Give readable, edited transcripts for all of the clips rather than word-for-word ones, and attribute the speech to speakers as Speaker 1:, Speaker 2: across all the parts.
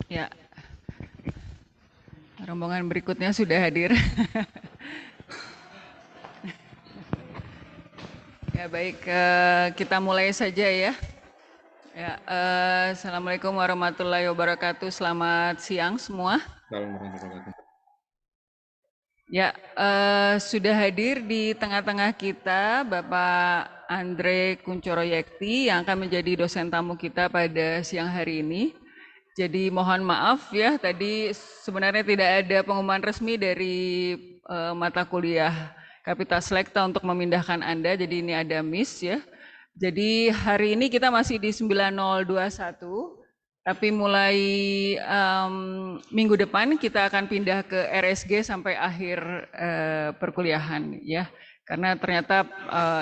Speaker 1: Ya, rombongan berikutnya sudah hadir. Ya baik, kita mulai saja ya. Ya, Assalamualaikum warahmatullahi wabarakatuh. Selamat siang semua. Ya, sudah hadir di tengah-tengah kita Bapak Andre Kuncoroyekti yang akan menjadi dosen tamu kita pada siang hari ini. Jadi mohon maaf ya, tadi sebenarnya tidak ada pengumuman resmi dari mata kuliah Kapital Selekta untuk memindahkan Anda, jadi ini ada miss ya. Jadi hari ini kita masih di 9021, tapi mulai minggu depan kita akan pindah ke RSG sampai akhir perkuliahan ya. Karena ternyata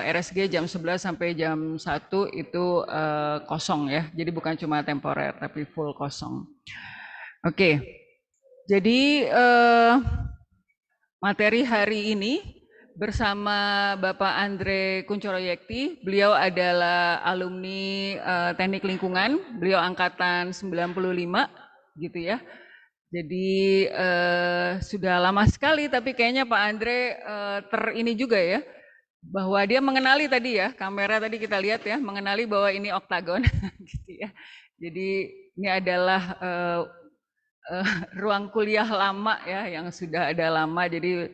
Speaker 1: RSG jam 11 sampai jam 1 itu kosong ya. Jadi bukan cuma temporer tapi full kosong. Oke. Jadi materi hari ini bersama Bapak Andre Kuncoroyekti. Beliau adalah alumni Teknik Lingkungan, beliau angkatan 95 gitu ya. Jadi sudah lama sekali, tapi kayaknya Pak Andre ini juga ya, bahwa dia mengenali tadi ya, kamera tadi kita lihat ya, mengenali bahwa ini oktagon gitu ya. Jadi ini adalah ruang kuliah lama ya, yang sudah ada lama, jadi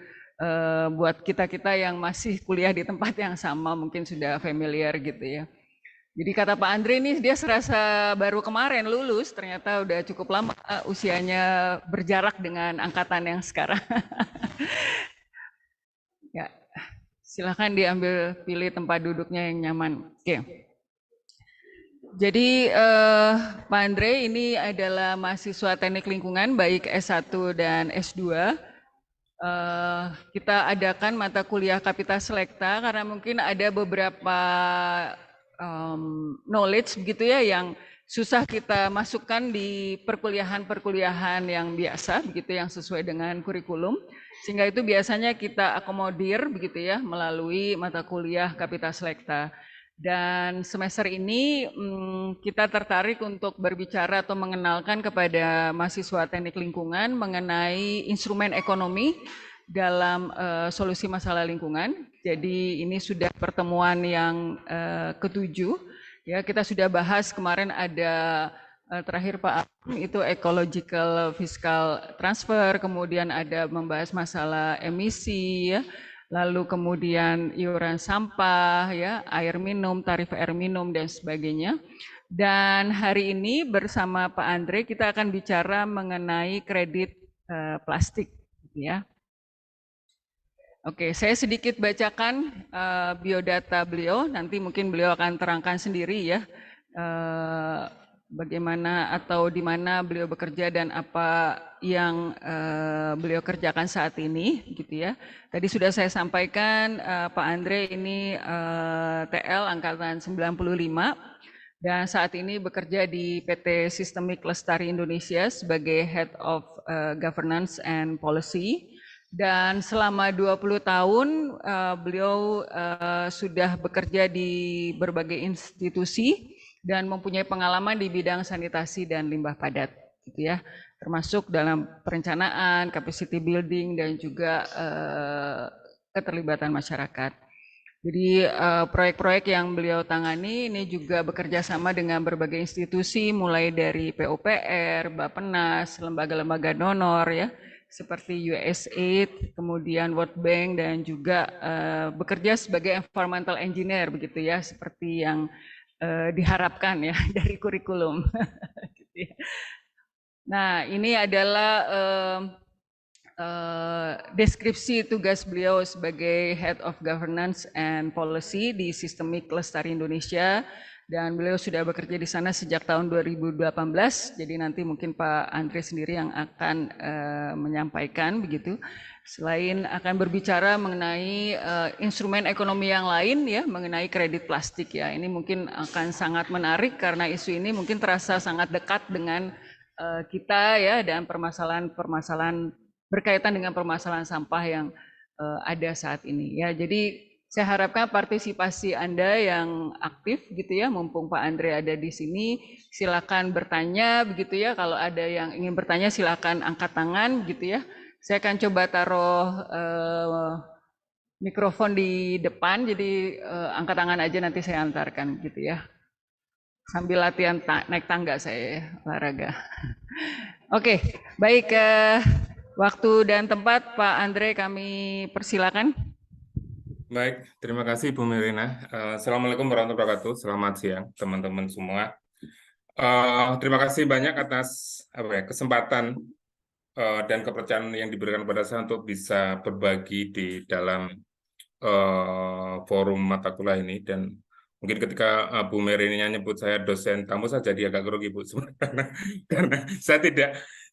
Speaker 1: buat kita-kita yang masih kuliah di tempat yang sama mungkin sudah familiar gitu ya. Jadi kata Pak Andre ini dia serasa baru kemarin lulus, ternyata udah cukup lama usianya berjarak dengan angkatan yang sekarang. Ya, silakan diambil pilih tempat duduknya yang nyaman. Oke. Jadi Pak Andre ini adalah mahasiswa teknik lingkungan baik S1 dan S2. Kita adakan mata kuliah Kapital Selekta karena mungkin ada beberapa knowledge begitu ya yang susah kita masukkan di perkuliahan-perkuliahan yang biasa begitu yang sesuai dengan kurikulum, sehingga itu biasanya kita akomodir begitu ya melalui mata kuliah Kapital Selekta. Dan semester ini kita tertarik untuk berbicara atau mengenalkan kepada mahasiswa teknik lingkungan mengenai instrumen ekonomi dalam solusi masalah lingkungan. Jadi ini sudah pertemuan yang ketujuh. Ya, kita sudah bahas kemarin ada terakhir Pak Agung itu ecological fiscal transfer, kemudian ada membahas masalah emisi ya. Lalu kemudian iuran sampah, ya, air minum, tarif air minum dan sebagainya. Dan hari ini bersama Pak Andre kita akan bicara mengenai kredit plastik, ya. Oke, saya sedikit bacakan biodata beliau. Nanti mungkin beliau akan terangkan sendiri ya. Bagaimana atau di mana beliau bekerja dan apa yang beliau kerjakan saat ini gitu ya. Tadi sudah saya sampaikan Pak Andre ini TL angkatan 95 dan saat ini bekerja di PT Sistemik Lestari Indonesia sebagai Head of Governance and Policy. Dan selama 20 tahun beliau sudah bekerja di berbagai institusi dan mempunyai pengalaman di bidang sanitasi dan limbah padat, gitu ya, termasuk dalam perencanaan, capacity building dan juga keterlibatan masyarakat. Jadi proyek-proyek yang beliau tangani ini juga bekerja sama dengan berbagai institusi, mulai dari PUPR, Bappenas, lembaga-lembaga donor ya, seperti USAID, kemudian World Bank dan juga bekerja sebagai environmental engineer begitu ya, seperti yang diharapkan ya dari kurikulum. Nah, ini adalah deskripsi tugas beliau sebagai Head of Governance and Policy di Sistemik Lestari Indonesia, dan beliau sudah bekerja di sana sejak tahun 2018. Jadi nanti mungkin Pak Andre sendiri yang akan menyampaikan begitu. Selain akan berbicara mengenai instrumen ekonomi yang lain ya, mengenai kredit plastik ya. Ini mungkin akan sangat menarik karena isu ini mungkin terasa sangat dekat dengan kita ya, dan permasalahan-permasalahan berkaitan dengan permasalahan sampah yang ada saat ini ya. Jadi saya harapkan partisipasi Anda yang aktif gitu ya, mumpung Pak Andre ada di sini, silakan bertanya begitu ya. Kalau ada yang ingin bertanya silakan angkat tangan gitu ya. Saya akan coba taruh mikrofon di depan, jadi angkat tangan aja nanti saya antarkan gitu ya. Sambil latihan naik tangga saya olahraga. Oke, baik. Waktu dan tempat Pak Andre kami persilakan.
Speaker 2: Baik, terima kasih Bu Mirina. Assalamualaikum warahmatullahi wabarakatuh. Selamat siang teman-teman semua. Terima kasih banyak atas kesempatan dan kepercayaan yang diberikan kepada saya untuk bisa berbagi di dalam forum mata kuliah ini. Dan mungkin ketika Bu Mirina nyebut saya dosen tamu, saya jadi agak grogi Bu sebenarnya karena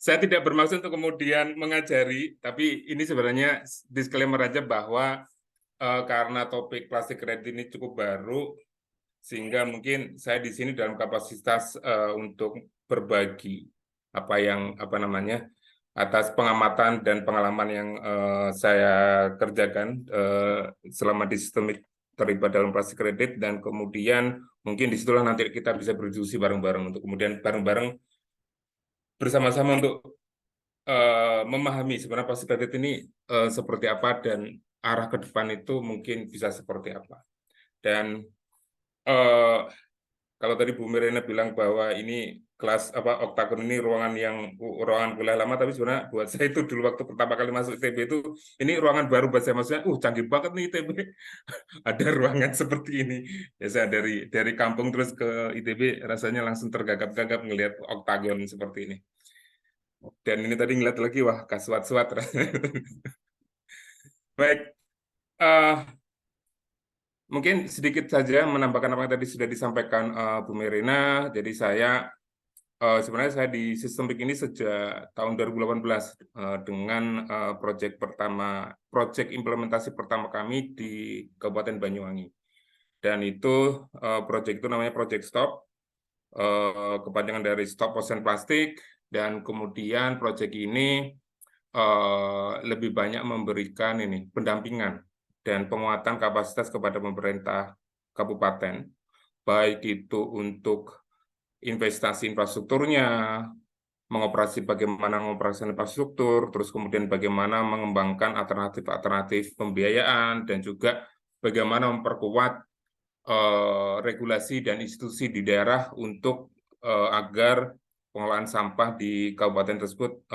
Speaker 2: saya tidak bermaksud untuk kemudian mengajari, tapi ini sebenarnya disclaimer aja bahwa karena topik plastik kredit ini cukup baru, sehingga mungkin saya di sini dalam kapasitas untuk berbagi atas pengamatan dan pengalaman yang saya kerjakan selama di sistemik terlibat dalam plastik kredit, dan kemudian mungkin disitulah nanti kita bisa berdiskusi bareng-bareng untuk kemudian bareng-bareng bersama-sama untuk memahami sebenarnya plastik kredit ini seperti apa dan arah ke depan itu mungkin bisa seperti apa. Dan kalau tadi Bu Mirena bilang bahwa ini kelas oktagon ini ruangan kuliah lama, tapi sebenarnya buat saya itu dulu waktu pertama kali masuk ITB itu ini ruangan baru buat saya, maksudnya canggih banget nih ITB. Ada ruangan seperti ini. Ya saya dari kampung terus ke ITB rasanya langsung tergagap-gagap ngelihat oktagon seperti ini. Dan ini tadi ngeliat lagi, wah kasuat-suat. Baik, mungkin sedikit saja menambahkan apa yang tadi sudah disampaikan Bu Merina. Jadi sebenarnya saya di Sistemik ini sejak tahun 2018 dengan proyek implementasi pertama kami di Kabupaten Banyuwangi. Dan itu proyek itu namanya Project Stop, kepanjangan dari Stop Ocean Plastic. Dan kemudian proyek ini lebih banyak memberikan pendampingan dan penguatan kapasitas kepada pemerintah kabupaten, baik itu untuk investasi infrastrukturnya, bagaimana mengoperasikan infrastruktur, terus kemudian bagaimana mengembangkan alternatif pembiayaan, dan juga bagaimana memperkuat regulasi dan institusi di daerah untuk agar pengelolaan sampah di kabupaten tersebut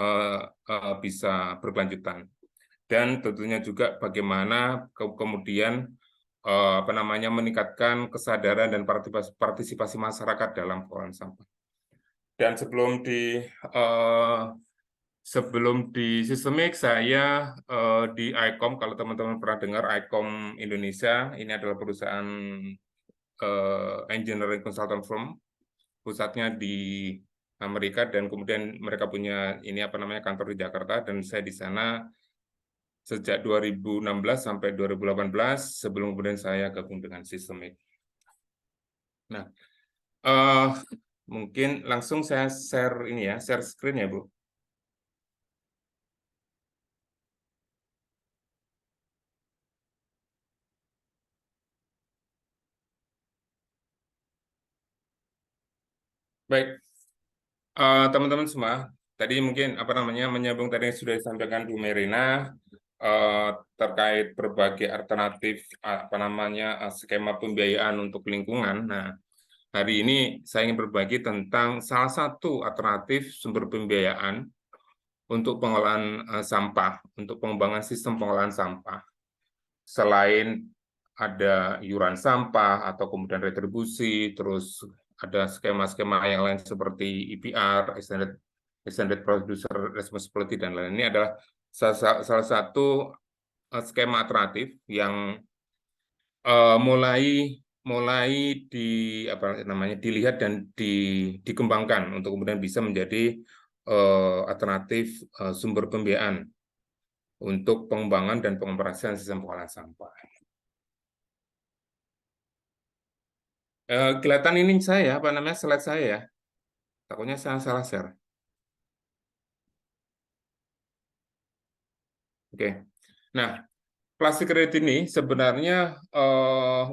Speaker 2: bisa berkelanjutan. Dan tentunya juga bagaimana kemudian meningkatkan kesadaran dan partisipasi masyarakat dalam pengelolaan sampah. Dan sebelum di Sistemik, saya di ICOM, kalau teman-teman pernah dengar ICOM Indonesia, ini adalah perusahaan engineering consultant firm, pusatnya di Amerika, dan kemudian mereka punya kantor di Jakarta, dan saya di sana sejak 2016 sampai 2018 sebelum kemudian saya gabung dengan Sistemik. Nah, mungkin langsung saya share screen ya, Bu. Baik, teman-teman semua, tadi mungkin menyambung tadi yang sudah disampaikan Bu Merina terkait berbagai alternatif skema pembiayaan untuk lingkungan. Nah, hari ini saya ingin berbagi tentang salah satu alternatif sumber pembiayaan untuk pengelolaan sampah, untuk pengembangan sistem pengelolaan sampah. Selain ada iuran sampah atau kemudian retribusi, terus ada skema-skema yang lain seperti EPR, Extended Producer Responsibility, dan lain. Ini adalah salah satu skema alternatif yang mulai dilihat dan dikembangkan untuk kemudian bisa menjadi alternatif sumber pembiayaan untuk pengembangan dan pengoperasian sistem pengolahan sampah. Kelihatan ini slide saya ya. Takutnya saya salah share. Oke. Nah, plastik kredit ini sebenarnya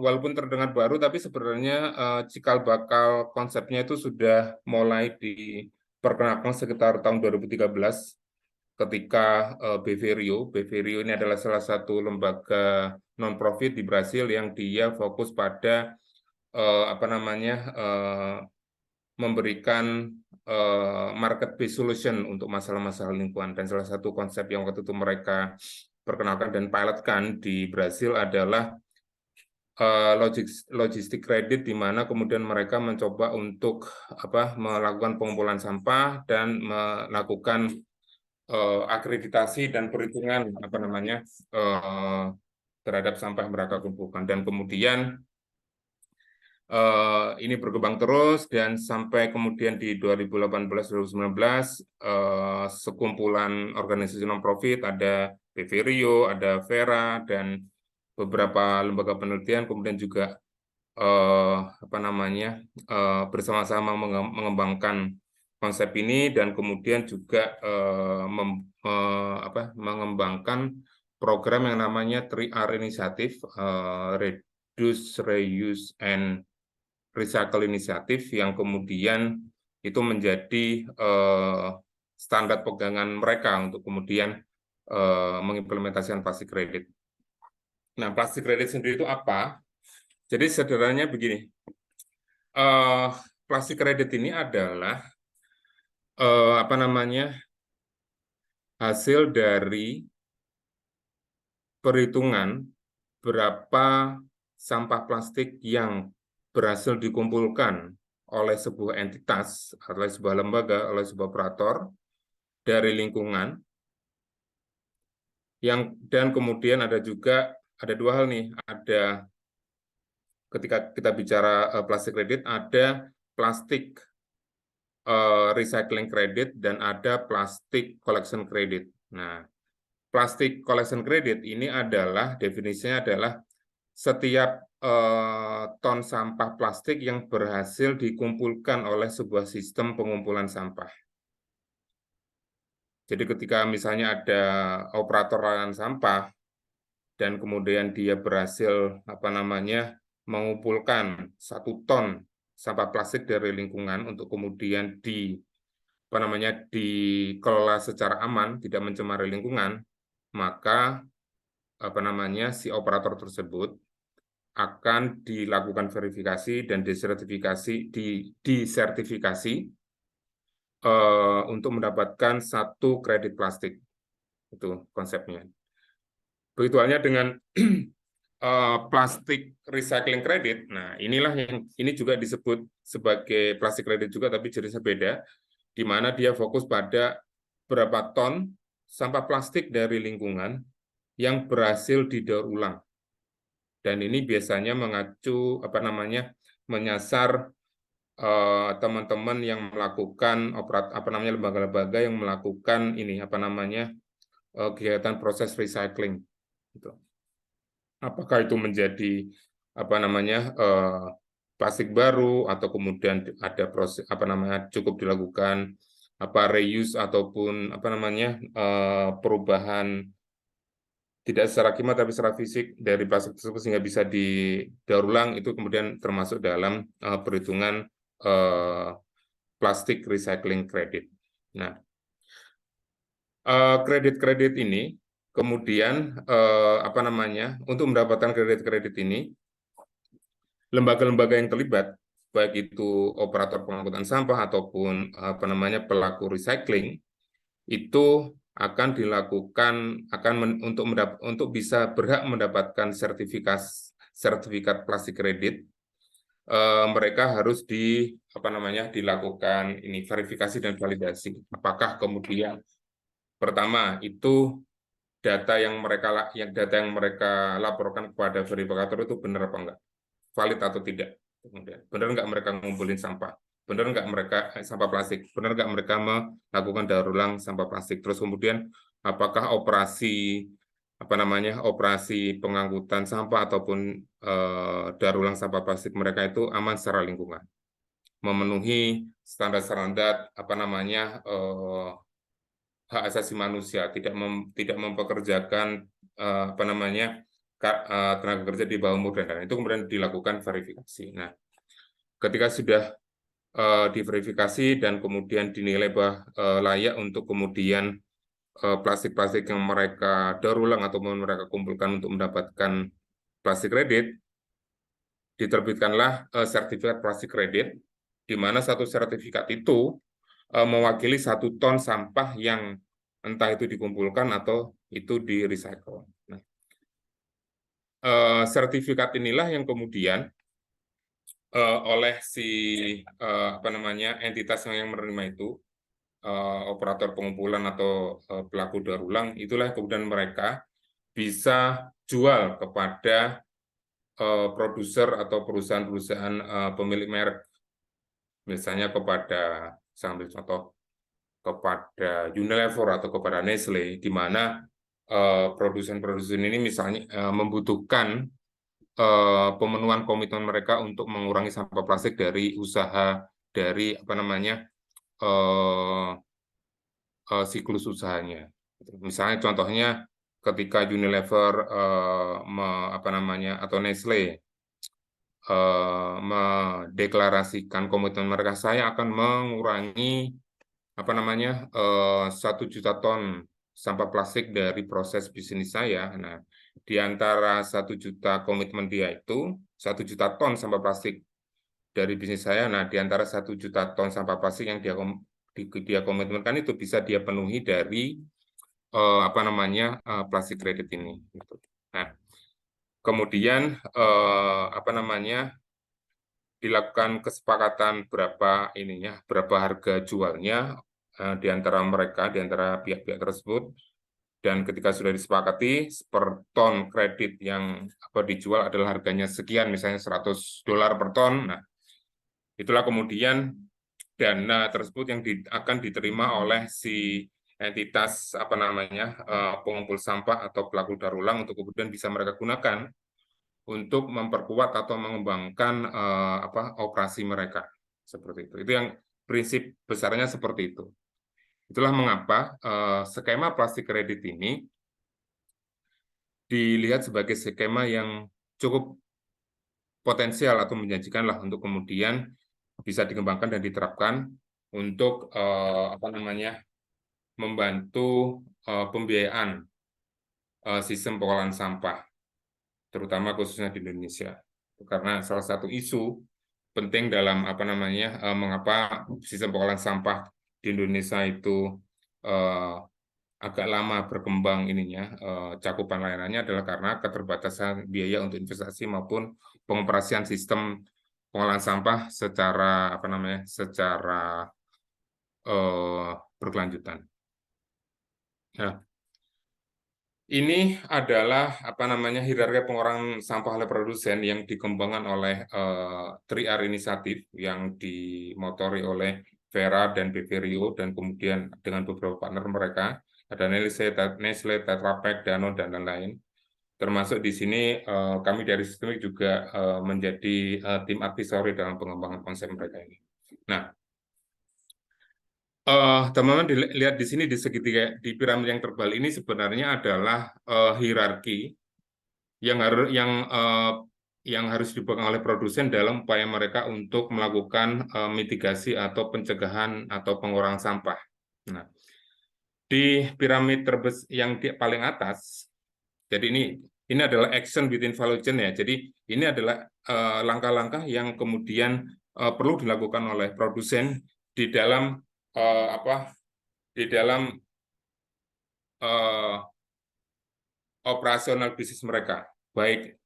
Speaker 2: walaupun terdengar baru, tapi sebenarnya cikal bakal konsepnya itu sudah mulai diperkenalkan sekitar tahun 2013 ketika Beverio ini adalah salah satu lembaga non-profit di Brasil yang dia fokus pada memberikan market-based solution untuk masalah-masalah lingkungan. Dan salah satu konsep yang waktu itu mereka perkenalkan dan pilotkan di Brasil adalah logistik kredit, di mana kemudian mereka mencoba untuk melakukan pengumpulan sampah dan melakukan akreditasi dan perhitungan terhadap sampah yang mereka kumpulkan. Dan kemudian ini berkembang terus, dan sampai kemudian di 2018-2019 sekumpulan organisasi non-profit, ada Beverio, ada Vera, dan beberapa lembaga penelitian kemudian juga bersama-sama mengembangkan konsep ini, dan kemudian juga mengembangkan program yang namanya 3R Initiative, Reduce, Reuse, and Recycle Initiative, yang kemudian itu menjadi standar pegangan mereka untuk kemudian mengimplementasikan plastik kredit. Nah, plastik kredit sendiri itu apa? Jadi sederhananya begini, plastik kredit ini adalah hasil dari perhitungan berapa sampah plastik yang berhasil dikumpulkan oleh sebuah entitas, oleh sebuah lembaga, oleh sebuah operator dari lingkungan, dan kemudian ada dua hal nih, ada ketika kita bicara plastik kredit, ada plastik recycling credit dan ada plastik collection credit. Nah, plastik collection credit ini adalah definisinya adalah setiap ton sampah plastik yang berhasil dikumpulkan oleh sebuah sistem pengumpulan sampah. Jadi ketika misalnya ada operator layanan sampah dan kemudian dia berhasil mengumpulkan 1 ton sampah plastik dari lingkungan untuk kemudian dikelola secara aman, tidak mencemari lingkungan, maka si operator tersebut akan dilakukan verifikasi dan disertifikasi untuk mendapatkan 1 kredit plastik. Itu konsepnya. Begitu halnya dengan plastik recycling credit. Nah, ini juga disebut sebagai plastik kredit juga, tapi jenisnya beda, di mana dia fokus pada berapa ton sampah plastik dari lingkungan yang berhasil didaur ulang. Dan ini biasanya menyasar teman-teman yang melakukan lembaga-lembaga yang melakukan kegiatan proses recycling. Gitu. Apakah itu menjadi plastik baru, atau kemudian ada proses cukup dilakukan reuse ataupun perubahan tidak secara kimia tapi secara fisik dari plastik tersebut sehingga bisa didaur ulang, itu kemudian termasuk dalam perhitungan plastik recycling credit. Nah, kredit-kredit ini kemudian untuk mendapatkan kredit-kredit ini, lembaga-lembaga yang terlibat, baik itu operator pengangkutan sampah ataupun pelaku recycling, itu akan dilakukan untuk bisa berhak mendapatkan sertifikat plastik kredit. Mereka harus dilakukan verifikasi dan validasi. Apakah kemudian pertama itu data yang mereka laporkan kepada verifikator itu benar apa enggak, valid atau tidak, kemudian benar enggak mereka ngumpulin sampah, benar enggak mereka sampah plastik, benar enggak mereka melakukan daur ulang sampah plastik, terus kemudian apakah operasi pengangkutan sampah ataupun daur ulang sampah plastik mereka itu aman secara lingkungan, memenuhi standar-standar hak asasi manusia, tidak mempekerjakan apa namanya tenaga kerja di bawah umur dan itu kemudian dilakukan verifikasi. Nah, ketika sudah diverifikasi dan kemudian dinilai layak untuk kemudian plastik-plastik yang mereka daur ulang atau mereka kumpulkan untuk mendapatkan plastik kredit, diterbitkanlah sertifikat plastik kredit, di mana satu sertifikat itu mewakili 1 ton sampah yang entah itu dikumpulkan atau itu di recycle. Nah, sertifikat inilah yang kemudian oleh si apa namanya entitas yang menerima itu, operator pengumpulan atau pelaku daur ulang, itulah kemudian mereka bisa jual kepada produser atau perusahaan-perusahaan pemilik merek, misalnya kepada, saya ambil contoh, kepada Unilever atau kepada Nestle, di mana produsen-produsen ini misalnya membutuhkan pemenuhan komitmen mereka untuk mengurangi sampah plastik dari usaha dari apa namanya siklus usahanya. Misalnya contohnya ketika Unilever apa namanya atau Nestle mendeklarasikan komitmen mereka, saya akan mengurangi apa namanya 1 juta ton sampah plastik dari proses bisnis saya. Nah, di antara 1 juta komitmen dia itu 1 juta ton sampah plastik dari bisnis saya. Nah, di antara 1 juta ton sampah plastik yang dia komitmenkan itu bisa dia penuhi dari apa namanya plastik kredit ini. Nah, kemudian apa namanya dilakukan kesepakatan berapa harga jualnya di antara mereka, di antara pihak-pihak tersebut, dan ketika sudah disepakati per ton kredit yang dijual adalah harganya sekian, misalnya $100 per ton. Nah, itulah kemudian dana tersebut yang akan diterima oleh si entitas apa namanya pengumpul sampah atau pelaku daur ulang untuk kemudian bisa mereka gunakan untuk memperkuat atau mengembangkan operasi mereka, seperti itu. Itu yang prinsip besarnya seperti itu. Itulah mengapa skema plastik kredit ini dilihat sebagai skema yang cukup potensial atau menjanjikan lah untuk kemudian bisa dikembangkan dan diterapkan untuk apa namanya membantu pembiayaan sistem pengolahan sampah, terutama khususnya di Indonesia. Karena salah satu isu penting dalam apa namanya mengapa sistem pengolahan sampah di Indonesia itu agak lama berkembang ininya cakupan layanannya adalah karena keterbatasan biaya untuk investasi maupun pengoperasian sistem pengolahan sampah secara apa namanya secara berkelanjutan. Nah, ini adalah apa namanya hierarki pengurangan sampah oleh produsen yang dikembangkan oleh 3R Initiative yang dimotori oleh Vera dan BP Rio dan kemudian dengan beberapa partner mereka ada Nestle, Tetra Pak, Danone dan lain-lain. Termasuk di sini kami dari Sistemik juga menjadi tim advisory dalam pengembangan konsep mereka ini. Nah, teman-teman lihat di sini di segitiga di piramida yang terbalik ini sebenarnya adalah hierarki yang harus dipegang oleh produsen dalam upaya mereka untuk melakukan mitigasi atau pencegahan atau pengurangan sampah. Nah, di piramid yang di paling atas, jadi ini adalah action within value chain ya. Jadi ini adalah langkah-langkah yang kemudian perlu dilakukan oleh produsen di dalam di dalam operasional bisnis mereka, baik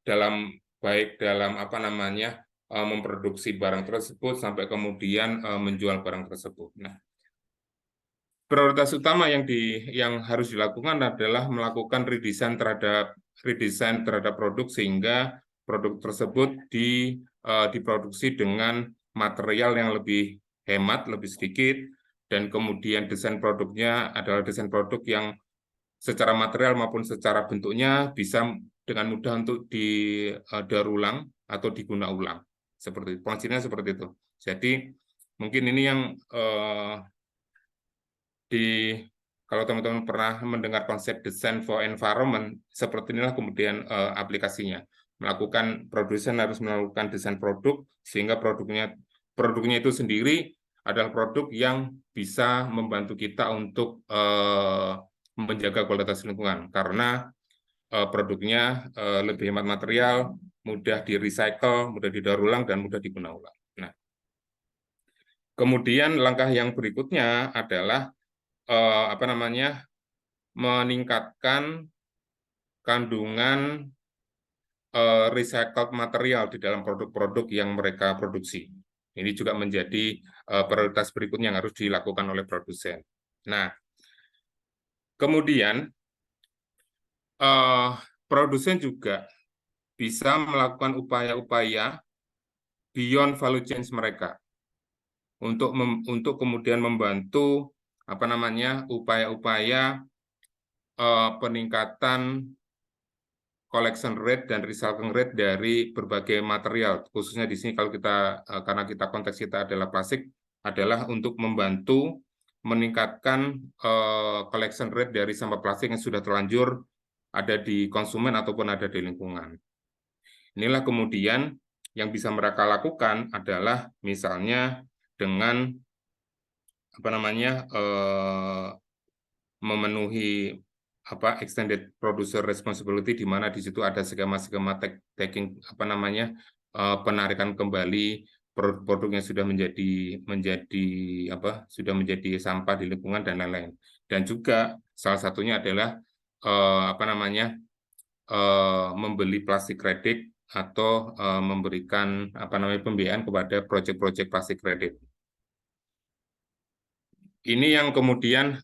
Speaker 2: dalam apa namanya memproduksi barang tersebut sampai kemudian menjual barang tersebut. Nah, prioritas utama yang harus dilakukan adalah melakukan redesign terhadap produk sehingga produk tersebut diproduksi dengan material yang lebih hemat, lebih sedikit, dan kemudian desain produknya adalah desain produk yang secara material maupun secara bentuknya bisa dengan mudah untuk didaur ulang atau diguna ulang. Seperti prinsipnya seperti itu. Jadi mungkin ini yang Kalau teman-teman pernah mendengar konsep design for environment, seperti inilah kemudian aplikasinya. Produsen harus melakukan desain produk sehingga produknya itu sendiri adalah produk yang bisa membantu kita untuk menjaga kualitas lingkungan karena produknya lebih hemat material, mudah di-recycle, mudah didaur ulang, dan mudah digunakan ulang. Nah, kemudian langkah yang berikutnya adalah meningkatkan kandungan recycled material di dalam produk-produk yang mereka produksi. Ini juga menjadi prioritas berikutnya yang harus dilakukan oleh produsen. Nah, kemudian produsen juga bisa melakukan upaya-upaya beyond value chain mereka untuk kemudian membantu upaya-upaya peningkatan collection rate dan recycling rate dari berbagai material, khususnya di sini kalau karena konteks kita adalah plastik, adalah untuk membantu meningkatkan collection rate dari sampah plastik yang sudah terlanjur ada di konsumen ataupun ada di lingkungan. Inilah kemudian yang bisa mereka lakukan adalah misalnya dengan memenuhi extended producer responsibility, di mana di situ ada skema-skema taking penarikan kembali produk yang sudah menjadi sampah di lingkungan dan lain-lain. Dan juga salah satunya adalah membeli plastik kredit atau memberikan pembiayaan kepada proyek-proyek plastik kredit. Ini yang kemudian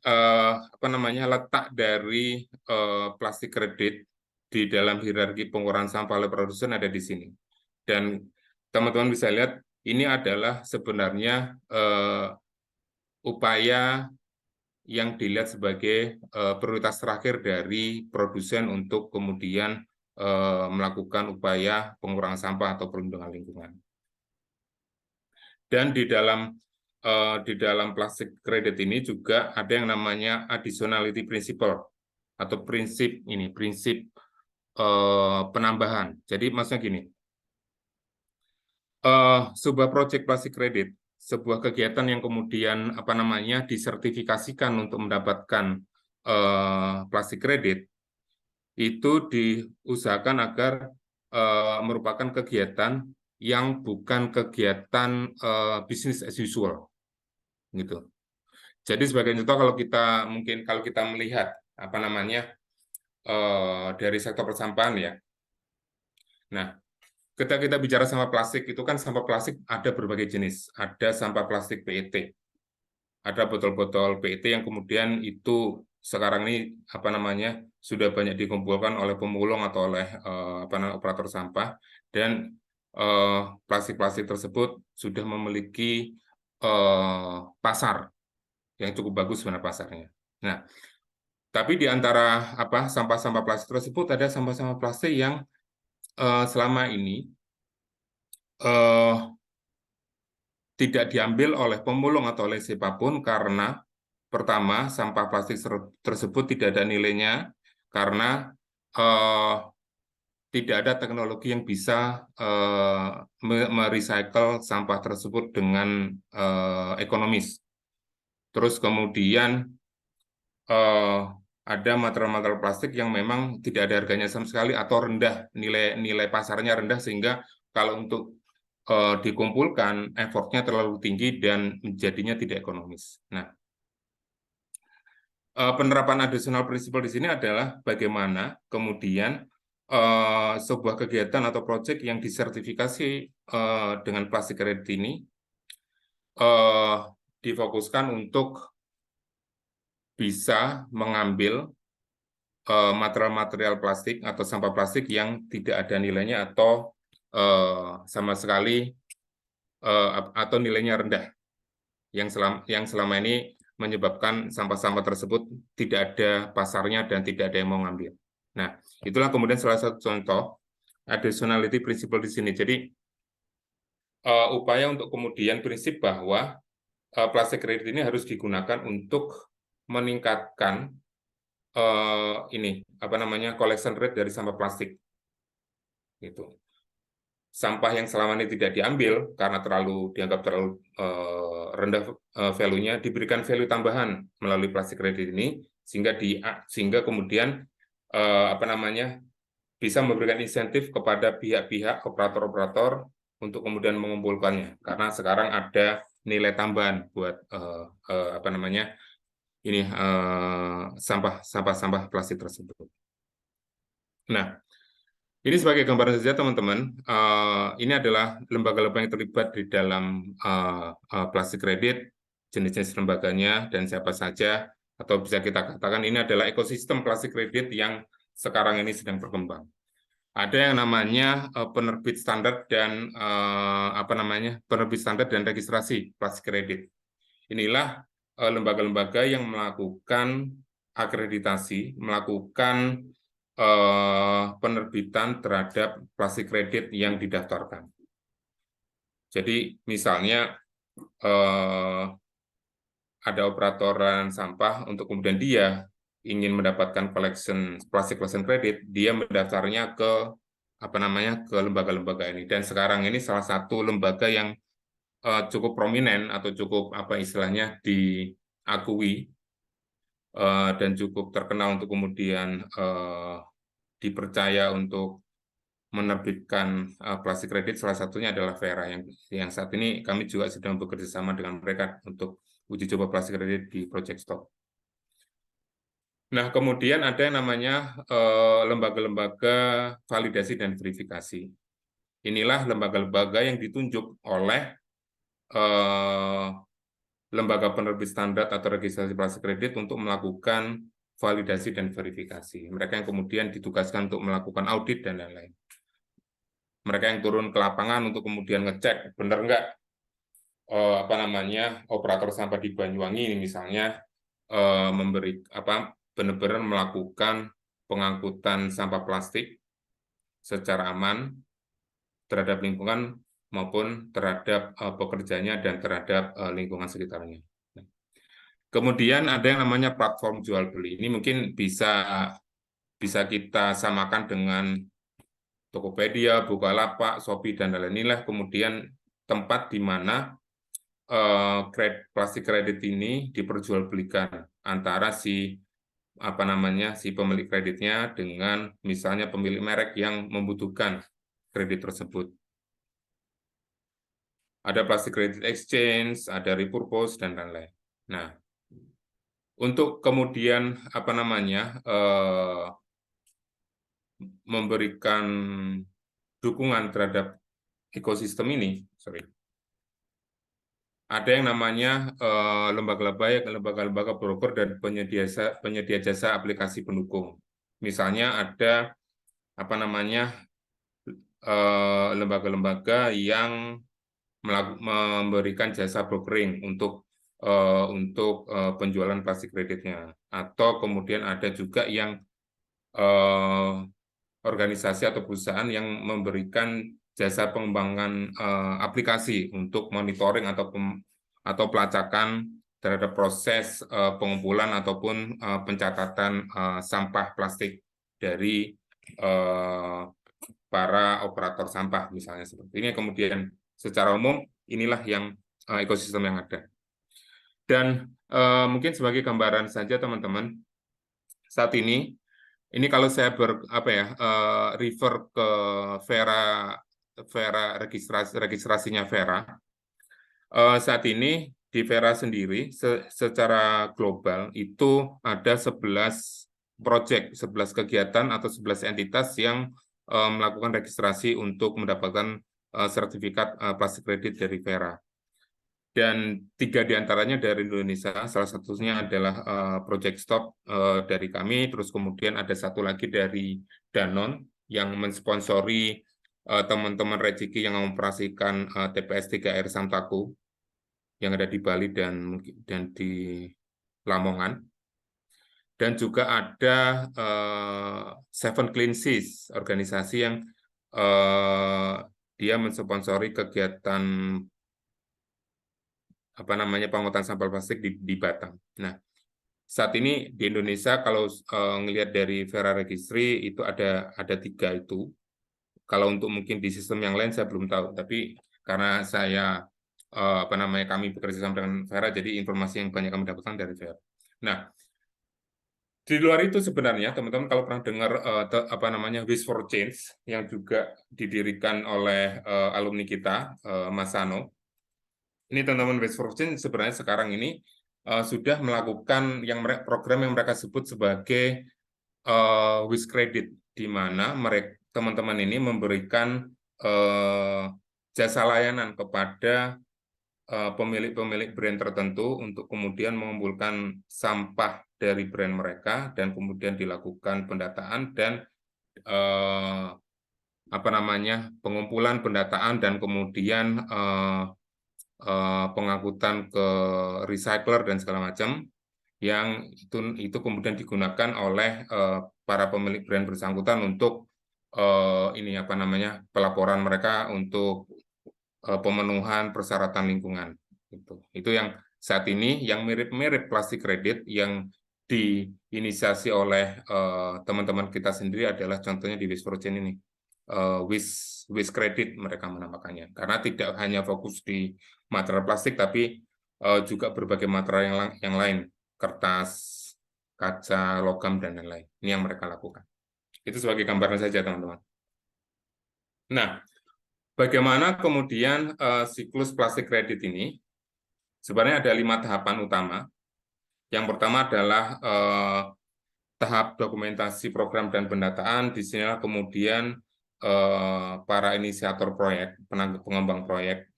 Speaker 2: letak dari plastik kredit di dalam hierarki pengurangan sampah oleh produsen ada di sini. Dan teman-teman bisa lihat ini adalah sebenarnya upaya yang dilihat sebagai prioritas terakhir dari produsen untuk kemudian melakukan upaya pengurangan sampah atau perlindungan lingkungan. Dan di dalam plastik kredit ini juga ada yang namanya additionality principle atau prinsip penambahan. Jadi maksudnya gini, sebuah proyek plastik kredit, sebuah kegiatan yang kemudian disertifikasikan untuk mendapatkan plastik kredit, itu diusahakan agar merupakan kegiatan yang bukan kegiatan business as usual, gitu. Jadi sebagai contoh, kalau kita melihat dari sektor persampahan ya. Nah, ketika kita bicara sampah plastik itu kan sampah plastik ada berbagai jenis. Ada sampah plastik PET, ada botol-botol PET yang kemudian itu sekarang ini sudah banyak dikumpulkan oleh pemulung atau oleh operator sampah, dan plastik-plastik tersebut sudah memiliki pasar yang cukup bagus sebenarnya pasarnya. Nah, tapi di antara sampah-sampah plastik tersebut ada sampah-sampah plastik yang selama ini tidak diambil oleh pemulung atau oleh siapapun karena pertama, sampah plastik tersebut tidak ada nilainya karena tidak ada teknologi yang bisa merecycle sampah tersebut dengan ekonomis. Terus kemudian ada material-material plastik yang memang tidak ada harganya sama sekali atau rendah, nilai pasarnya rendah, sehingga kalau untuk dikumpulkan effortnya terlalu tinggi dan jadinya tidak ekonomis. Nah, penerapan additional principle di sini adalah bagaimana kemudian sebuah kegiatan atau proyek yang disertifikasi dengan plastik kredit ini difokuskan untuk bisa mengambil material-material plastik atau sampah plastik yang tidak ada nilainya atau sama sekali atau nilainya rendah, yang selama ini menyebabkan sampah-sampah tersebut tidak ada pasarnya dan tidak ada yang mau ngambil. Nah, itulah kemudian salah satu contoh additionality principle di sini. Jadi upaya untuk kemudian prinsip bahwa plastik kredit ini harus digunakan untuk meningkatkan ini apa namanya collection rate dari sampah plastik. Gitu. Sampah yang selama ini tidak diambil karena dianggap terlalu rendah value-nya, diberikan value tambahan melalui plastik kredit ini sehingga kemudian apa namanya bisa memberikan insentif kepada pihak-pihak operator-operator untuk kemudian mengumpulkannya karena sekarang ada nilai tambahan buat apa namanya ini sampah plastik tersebut. Nah, ini sebagai gambaran saja teman-teman, ini adalah lembaga-lembaga yang terlibat di dalam plastik kredit, jenis-jenis lembaganya, dan siapa saja, atau bisa kita katakan ini adalah ekosistem plastik kredit yang sekarang ini sedang berkembang. Ada yang namanya penerbit standar dan apa namanya penerbit standar dan registrasi plastik kredit. Inilah lembaga-lembaga yang melakukan akreditasi, melakukan penerbitan terhadap plastik kredit yang didaftarkan. Jadi misalnya ada operatoran sampah untuk kemudian dia ingin mendapatkan plastik collection kredit, dia mendaftarnya ke apa namanya ke lembaga-lembaga ini. Dan sekarang ini salah satu lembaga yang cukup prominen atau cukup apa istilahnya diakui dan cukup terkenal untuk kemudian dipercaya untuk menerbitkan plastik kredit, salah satunya adalah Vera yang saat ini kami juga sedang bekerja sama dengan mereka untuk uji coba plastik kredit di Project Stop. Nah, kemudian ada yang namanya lembaga-lembaga validasi dan verifikasi. Inilah lembaga-lembaga yang ditunjuk oleh lembaga penerbit standar atau registrasi plastik kredit untuk melakukan validasi dan verifikasi. Mereka yang kemudian ditugaskan untuk melakukan audit dan lain-lain. Mereka yang turun ke lapangan untuk kemudian ngecek benar nggak apa namanya operator sampah di Banyuwangi ini misalnya memberi apa benar-benar melakukan pengangkutan sampah plastik secara aman terhadap lingkungan maupun terhadap pekerjanya dan terhadap lingkungan sekitarnya. Kemudian ada yang namanya platform jual beli. Ini mungkin bisa kita samakan dengan Tokopedia, Bukalapak, Shopee dan lain-lain. Inilah kemudian tempat di mana plastik kredit ini diperjualbelikan antara si apa namanya si pemilik kreditnya dengan misalnya pemilik merek yang membutuhkan kredit tersebut. Ada plastik kredit exchange, ada repurpose dan lain-lain. Nah, untuk kemudian apa namanya memberikan dukungan terhadap ekosistem ini, ada yang namanya lembaga-lembaga broker dan penyedia jasa aplikasi pendukung. Misalnya ada apa namanya lembaga-lembaga yang memberikan jasa brokering untuk penjualan plastik kreditnya, atau kemudian ada juga yang organisasi atau perusahaan yang memberikan jasa pengembangan aplikasi untuk monitoring atau pelacakan terhadap proses pengumpulan ataupun pencatatan sampah plastik dari para operator sampah misalnya seperti ini. Kemudian secara umum inilah yang ekosistem yang ada. Dan mungkin sebagai gambaran saja teman-teman, saat ini kalau saya refer ke Vera registrasinya Vera, saat ini di Vera sendiri secara global itu ada 11 proyek, 11 kegiatan atau 11 entitas yang melakukan registrasi untuk mendapatkan sertifikat plastik kredit dari Vera. Dan 3 diantaranya dari Indonesia, salah satunya adalah Project Stop dari kami, terus kemudian ada satu lagi dari Danone yang mensponsori teman-teman Rejeki yang mengoperasikan TPS 3R Samtaku yang ada di Bali dan di Lamongan. Dan juga ada Seven Clean Seas, organisasi yang dia mensponsori kegiatan apa namanya pengangkutan sampah plastik di Batam. Nah, saat ini di Indonesia kalau ngelihat dari Vera Registry itu ada 3 itu. Kalau untuk mungkin di sistem yang lain saya belum tahu, tapi karena saya kami bekerja sama dengan Vera, jadi informasi yang banyak kami dapatkan dari Vera. Nah, di luar itu sebenarnya teman-teman kalau pernah dengar Wish for Change yang juga didirikan oleh alumni kita, Mas Sano. Ini teman-teman Wish for Change sebenarnya sekarang ini sudah melakukan program yang mereka sebut sebagai Wish Credit, di mana teman-teman ini memberikan jasa layanan kepada pemilik-pemilik brand tertentu untuk kemudian mengumpulkan sampah dari brand mereka dan kemudian dilakukan pendataan dan pengumpulan pendataan dan kemudian pengangkutan ke recycler dan segala macam yang itu kemudian digunakan oleh para pemilik brand bersangkutan untuk pelaporan mereka untuk pemenuhan persyaratan lingkungan. Itu yang saat ini yang mirip-mirip plastik kredit yang diinisiasi oleh teman-teman kita sendiri adalah contohnya di Wish for Change ini. Wish Credit mereka menamakannya, karena tidak hanya fokus di material plastik tapi juga berbagai material yang lain, kertas, kaca, logam, dan lain-lain. Ini yang mereka lakukan. Itu sebagai gambaran saja, teman-teman. Nah, bagaimana kemudian siklus plastik kredit ini? Sebenarnya ada 5 tahapan utama. Yang pertama adalah tahap dokumentasi program dan pendataan. Di sini kemudian para inisiator proyek, pengembang proyek,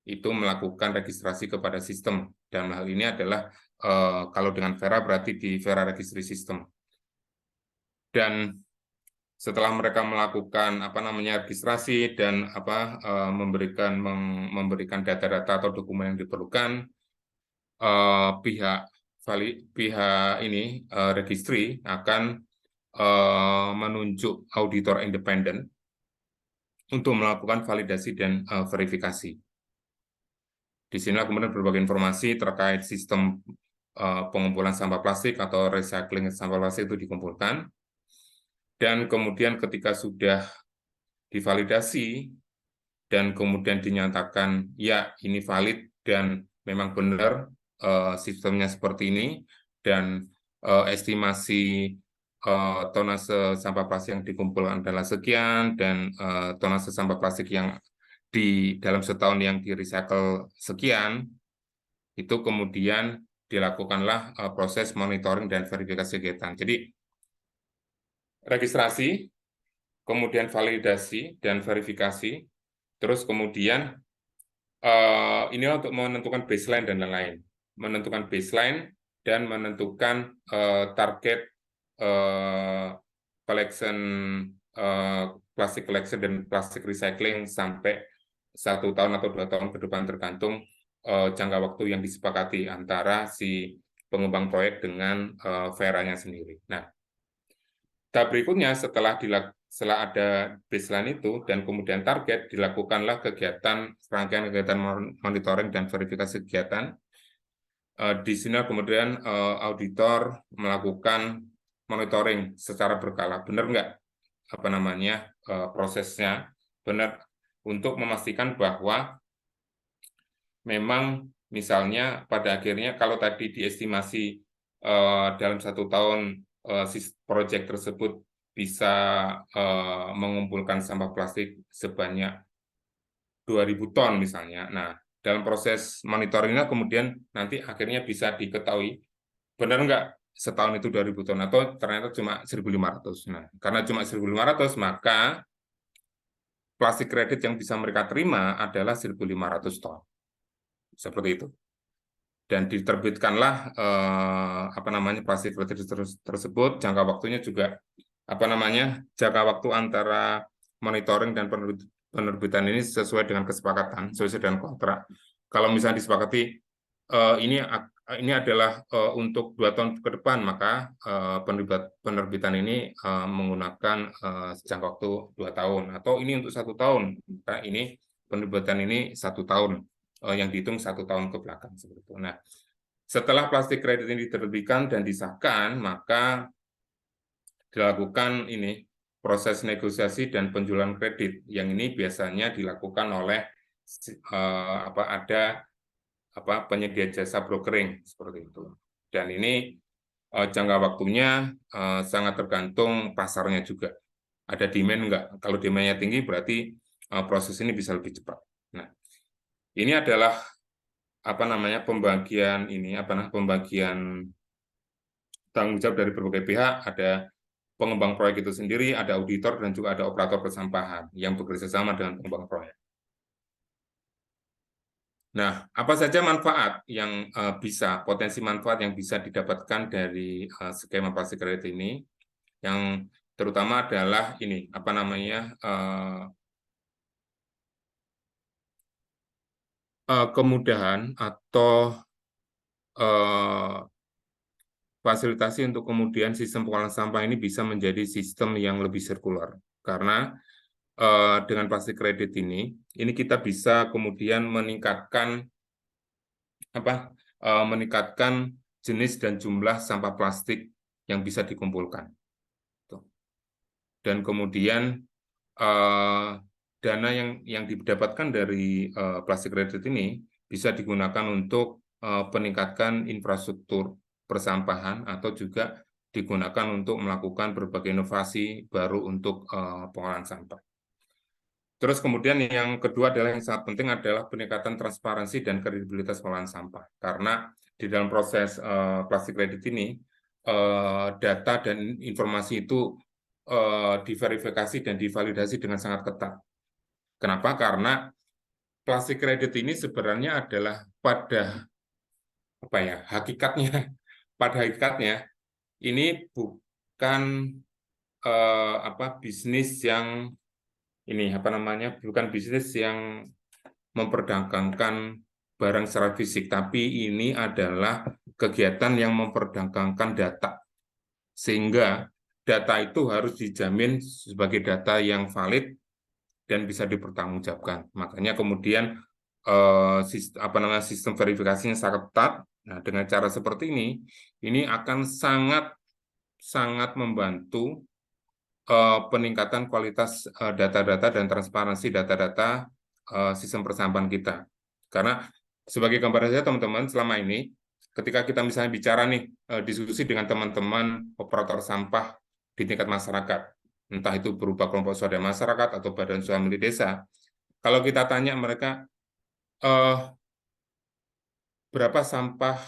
Speaker 2: itu melakukan registrasi kepada sistem. Dan hal ini adalah kalau dengan Vera berarti di Vera Registry System. Dan setelah mereka melakukan registrasi dan memberikan data-data atau dokumen yang diperlukan, pihak registry akan menunjuk auditor independen untuk melakukan validasi dan verifikasi. Di sini kemudian berbagai informasi terkait sistem pengumpulan sampah plastik atau recycling sampah plastik itu dikumpulkan. Dan kemudian ketika sudah divalidasi dan kemudian dinyatakan ya ini valid dan memang benar sistemnya seperti ini dan estimasi tonase sampah plastik yang dikumpulkan adalah sekian dan tonase sampah plastik yang di dalam setahun yang di-recycle sekian, itu kemudian dilakukanlah proses monitoring dan verifikasi kegiatan. Jadi registrasi, kemudian validasi dan verifikasi, terus kemudian ini untuk menentukan baseline dan lain-lain, menentukan baseline dan menentukan target collection, plastik collection dan plastik recycling sampai 1 tahun atau 2 tahun ke depan tergantung jangka waktu yang disepakati antara si pengembang proyek dengan Vera-nya sendiri. Nah, tahap berikutnya setelah ada baseline itu dan kemudian target, dilakukanlah rangkaian kegiatan monitoring dan verifikasi kegiatan. Di sini kemudian auditor melakukan monitoring secara berkala, benar nggak prosesnya benar, untuk memastikan bahwa memang misalnya pada akhirnya kalau tadi diestimasi dalam 1 tahun proyek tersebut bisa mengumpulkan sampah plastik sebanyak 2.000 ton misalnya. Nah, dalam proses monitoringnya kemudian nanti akhirnya bisa diketahui benar nggak setahun itu 2.000 ton atau ternyata cuma 1.500. Nah, karena cuma 1.500 maka plastik kredit yang bisa mereka terima adalah 1.500 ton. Seperti itu. Dan diterbitkanlah plastik kredit tersebut, jangka waktunya juga jangka waktu antara monitoring dan penerbitan ini sesuai dengan kesepakatan, sesuai dengan kontrak. Kalau misalnya disepakati ini adalah untuk 2 tahun ke depan, maka penerbitan ini menggunakan jangka waktu 2 tahun, atau ini untuk 1 tahun, maka penerbitan ini 1 tahun yang dihitung 1 tahun ke belakang seperti itu. Nah, Setelah plastik kredit ini diterbitkan dan disahkan, maka dilakukan ini proses negosiasi dan penjualan kredit. Yang ini biasanya dilakukan oleh ada penyedia jasa brokering seperti itu. Dan ini jangka waktunya sangat tergantung pasarnya juga. Ada demand enggak? Kalau demand-nya tinggi berarti proses ini bisa lebih cepat. Nah, ini adalah pembagian tanggung jawab dari berbagai pihak. Ada pengembang proyek itu sendiri, ada auditor, dan juga ada operator persampahan yang bekerja sama dengan pengembang proyek. Nah, apa saja manfaat yang potensi manfaat yang bisa didapatkan dari skema plastik kredit ini? Yang terutama adalah ini, kemudahan atau fasilitasi untuk kemudian sistem pengolahan sampah ini bisa menjadi sistem yang lebih sirkular. Karena dengan plastik kredit ini kita bisa kemudian meningkatkan jenis dan jumlah sampah plastik yang bisa dikumpulkan. Dan kemudian dana yang didapatkan dari plastik kredit ini bisa digunakan untuk peningkatan infrastruktur persampahan atau juga digunakan untuk melakukan berbagai inovasi baru untuk pengolahan sampah. Terus kemudian yang kedua adalah yang sangat penting adalah peningkatan transparansi dan kredibilitas pengolahan sampah. Karena di dalam proses plastik kredit ini, data dan informasi itu diverifikasi dan divalidasi dengan sangat ketat. Kenapa? Karena plastik kredit ini sebenarnya adalah pada hakikatnya ini bukan bisnis yang bukan bisnis yang memperdagangkan barang secara fisik, tapi ini adalah kegiatan yang memperdagangkan data, sehingga data itu harus dijamin sebagai data yang valid dan bisa dipertanggungjawabkan. Makanya kemudian sistem verifikasinya sangat ketat. Nah, dengan cara seperti ini akan sangat membantu peningkatan kualitas data-data dan transparansi data-data sistem persampahan kita. Karena sebagai gambaran saja teman-teman, selama ini ketika kita misalnya bicara diskusi dengan teman-teman operator sampah di tingkat masyarakat, entah itu berupa kelompok swadaya masyarakat atau badan usaha milik desa, kalau kita tanya mereka berapa sampah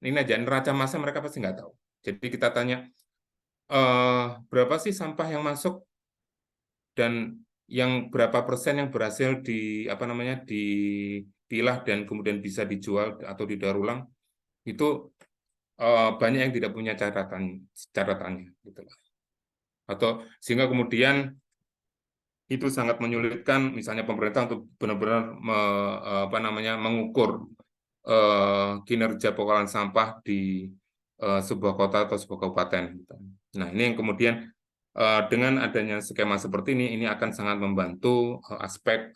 Speaker 2: ini aja neraca massa, mereka pasti nggak tahu. Jadi kita tanya berapa sih sampah yang masuk dan yang berapa persen yang berhasil dipilah dan kemudian bisa dijual atau didaur ulang, itu banyak yang tidak punya catatannya gitu. Atau sehingga kemudian itu sangat menyulitkan misalnya pemerintah untuk benar-benar mengukur kinerja pengolahan sampah di sebuah kota atau sebuah kabupaten. Nah, ini yang kemudian dengan adanya skema seperti ini akan sangat membantu aspek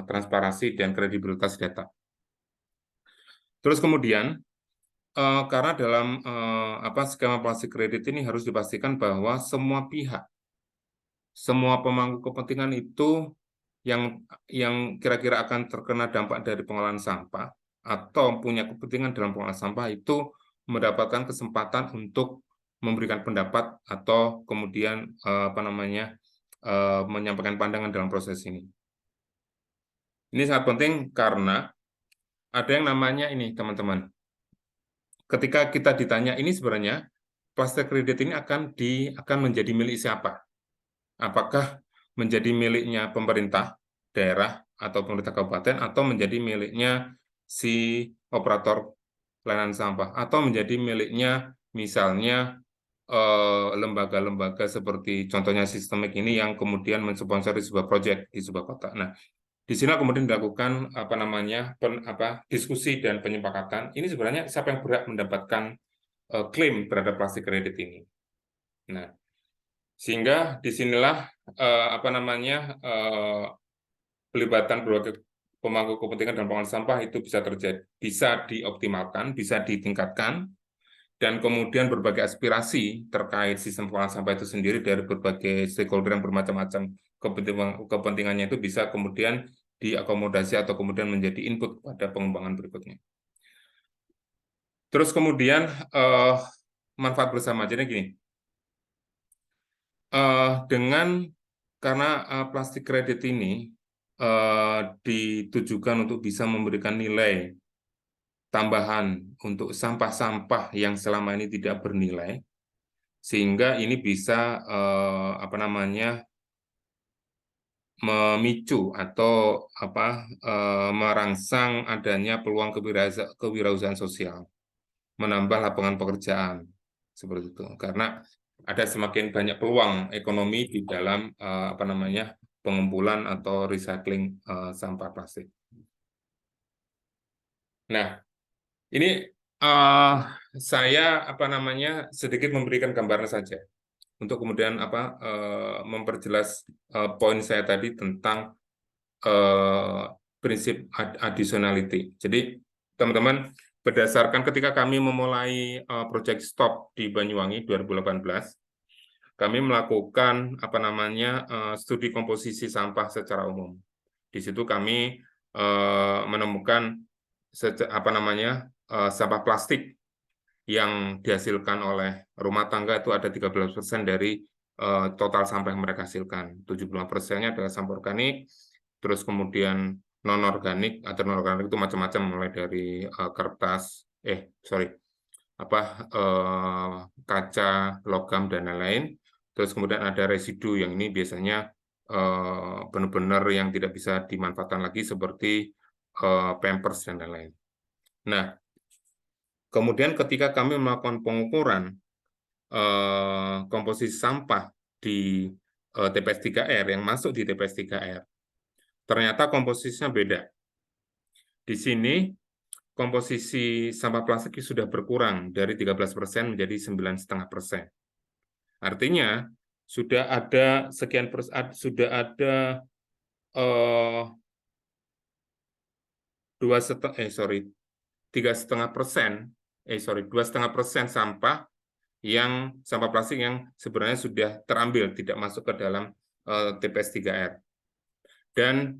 Speaker 2: transparansi dan kredibilitas data. Terus kemudian karena dalam skema plastik kredit ini harus dipastikan bahwa semua pihak, semua pemangku kepentingan itu yang kira-kira akan terkena dampak dari pengolahan sampah atau punya kepentingan dalam pengolahan sampah itu mendapatkan kesempatan untuk memberikan pendapat atau kemudian menyampaikan pandangan dalam proses ini. Ini sangat penting karena ada yang namanya ini teman-teman. Ketika kita ditanya ini sebenarnya plastik kredit ini akan menjadi milik siapa? Apakah menjadi miliknya pemerintah daerah atau pemerintah kabupaten atau menjadi miliknya si operator layanan sampah atau menjadi miliknya misalnya lembaga-lembaga seperti contohnya Sistemik ini yang kemudian mensponsori sebuah proyek di sebuah kota. Nah, di sini kemudian dilakukan diskusi dan penyepakatan. Ini sebenarnya siapa yang berhak mendapatkan klaim terhadap plastik kredit ini. Nah, sehingga disinilah pelibatan berbagai pemangku kepentingan dan pengelola sampah itu bisa terjadi, bisa dioptimalkan, bisa ditingkatkan, dan kemudian berbagai aspirasi terkait sistem pengelolaan sampah itu sendiri dari berbagai stakeholder yang bermacam-macam kepentingannya itu bisa kemudian diakomodasi atau kemudian menjadi input pada pengembangan berikutnya. Terus kemudian manfaat bersama. Jadi gini, karena plastik kredit ini ditujukan untuk bisa memberikan nilai tambahan untuk sampah-sampah yang selama ini tidak bernilai, sehingga ini bisa memicu atau merangsang adanya peluang kewirausahaan sosial, menambah lapangan pekerjaan seperti itu. Karena ada semakin banyak peluang ekonomi di dalam pengumpulan atau recycling sampah plastik. Nah, ini saya sedikit memberikan gambaran saja untuk kemudian memperjelas poin saya tadi tentang prinsip additionality. Jadi teman-teman, berdasarkan ketika kami memulai Project Stop di Banyuwangi 2018, kami melakukan studi komposisi sampah secara umum. Di situ kami menemukan sampah plastik yang dihasilkan oleh rumah tangga itu ada 13% dari total sampah yang mereka hasilkan. 75%-nya adalah sampah organik, terus kemudian non-organik atau non-organik itu macam-macam, mulai dari kertas, kaca, logam, dan lain-lain. Terus kemudian ada residu yang ini biasanya benar-benar yang tidak bisa dimanfaatkan lagi seperti pampers dan lain-lain. Nah, kemudian ketika kami melakukan pengukuran komposisi sampah di TPS 3R yang masuk di TPS 3R, ternyata komposisinya beda. Di sini komposisi sampah plastik sudah berkurang dari 13% menjadi 9,5%. Artinya sudah ada 2,5% sampah plastik yang sebenarnya sudah terambil, tidak masuk ke dalam TPS 3R. Dan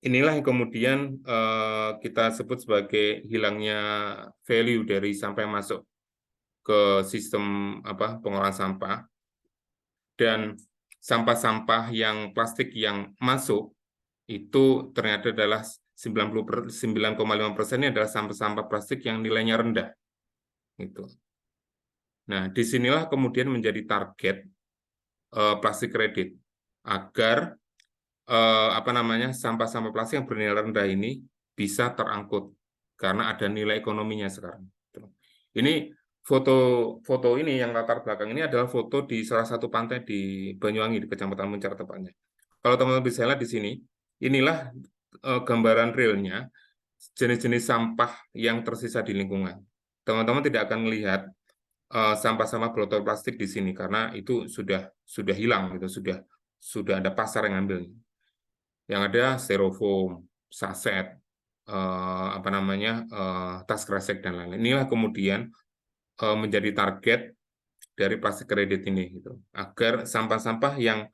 Speaker 2: inilah yang kemudian kita sebut sebagai hilangnya value dari sampah yang masuk ke sistem pengolahan sampah. Dan sampah-sampah yang plastik yang masuk itu ternyata adalah 99,5% ini adalah sampah-sampah plastik yang nilainya rendah. Gitu. Nah, disinilah kemudian menjadi target plastik kredit agar sampah-sampah plastik yang bernilai rendah ini bisa terangkut karena ada nilai ekonominya sekarang. Ini foto ini yang latar belakang ini adalah foto di salah satu pantai di Banyuwangi di Kecamatan Muncar tepatnya. Kalau teman-teman bisa lihat di sini, inilah gambaran realnya jenis-jenis sampah yang tersisa di lingkungan. Teman-teman tidak akan melihat sampah-sampah botol plastik di sini karena itu sudah hilang, gitu, sudah ada pasar yang ngambilnya. Yang ada styrofoam, saset, tas kresek dan lain-lain. Inilah kemudian menjadi target dari plastik kredit ini, gitu, agar sampah-sampah yang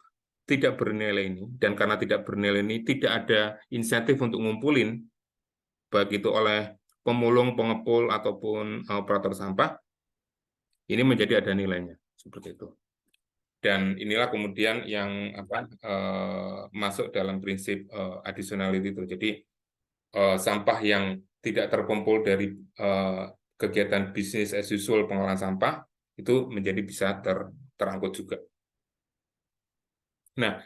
Speaker 2: tidak bernilai ini, dan karena tidak bernilai ini tidak ada insentif untuk ngumpulin, baik itu oleh pemulung, pengepul ataupun operator sampah, ini menjadi ada nilainya seperti itu. Dan inilah kemudian yang masuk dalam prinsip additionality itu. Jadi sampah yang tidak terkumpul dari kegiatan bisnis as usual pengolahan sampah itu menjadi bisa terangkut juga. Nah,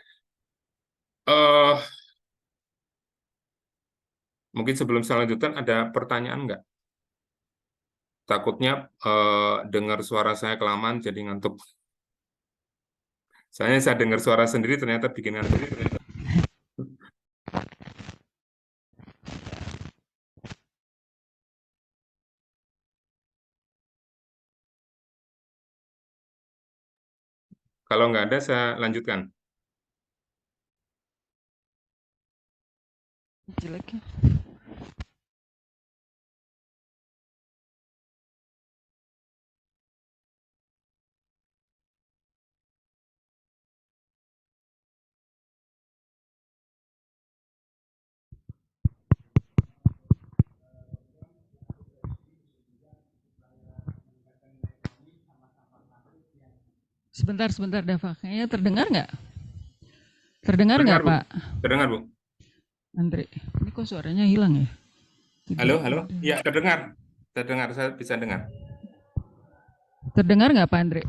Speaker 2: mungkin sebelum saya lanjutkan ada pertanyaan nggak? Takutnya dengar suara saya kelamaan jadi ngantuk. Soalnya saya dengar suara sendiri ternyata bikin ngantuk. Kalau nggak ada, saya lanjutkan.
Speaker 1: jeleknya. Sebentar, sebentar, Dava. Kayaknya terdengar nggak? Terdengar
Speaker 2: Terdengar,
Speaker 1: nggak,
Speaker 2: Bu.
Speaker 1: Pak
Speaker 2: Terdengar, Bu.
Speaker 1: Andre? Ini kok suaranya hilang ya?
Speaker 2: Halo,
Speaker 1: Tidak
Speaker 2: halo.
Speaker 1: ada.
Speaker 2: Ya, terdengar. Terdengar, saya bisa dengar.
Speaker 1: Terdengar nggak, Pak Andre?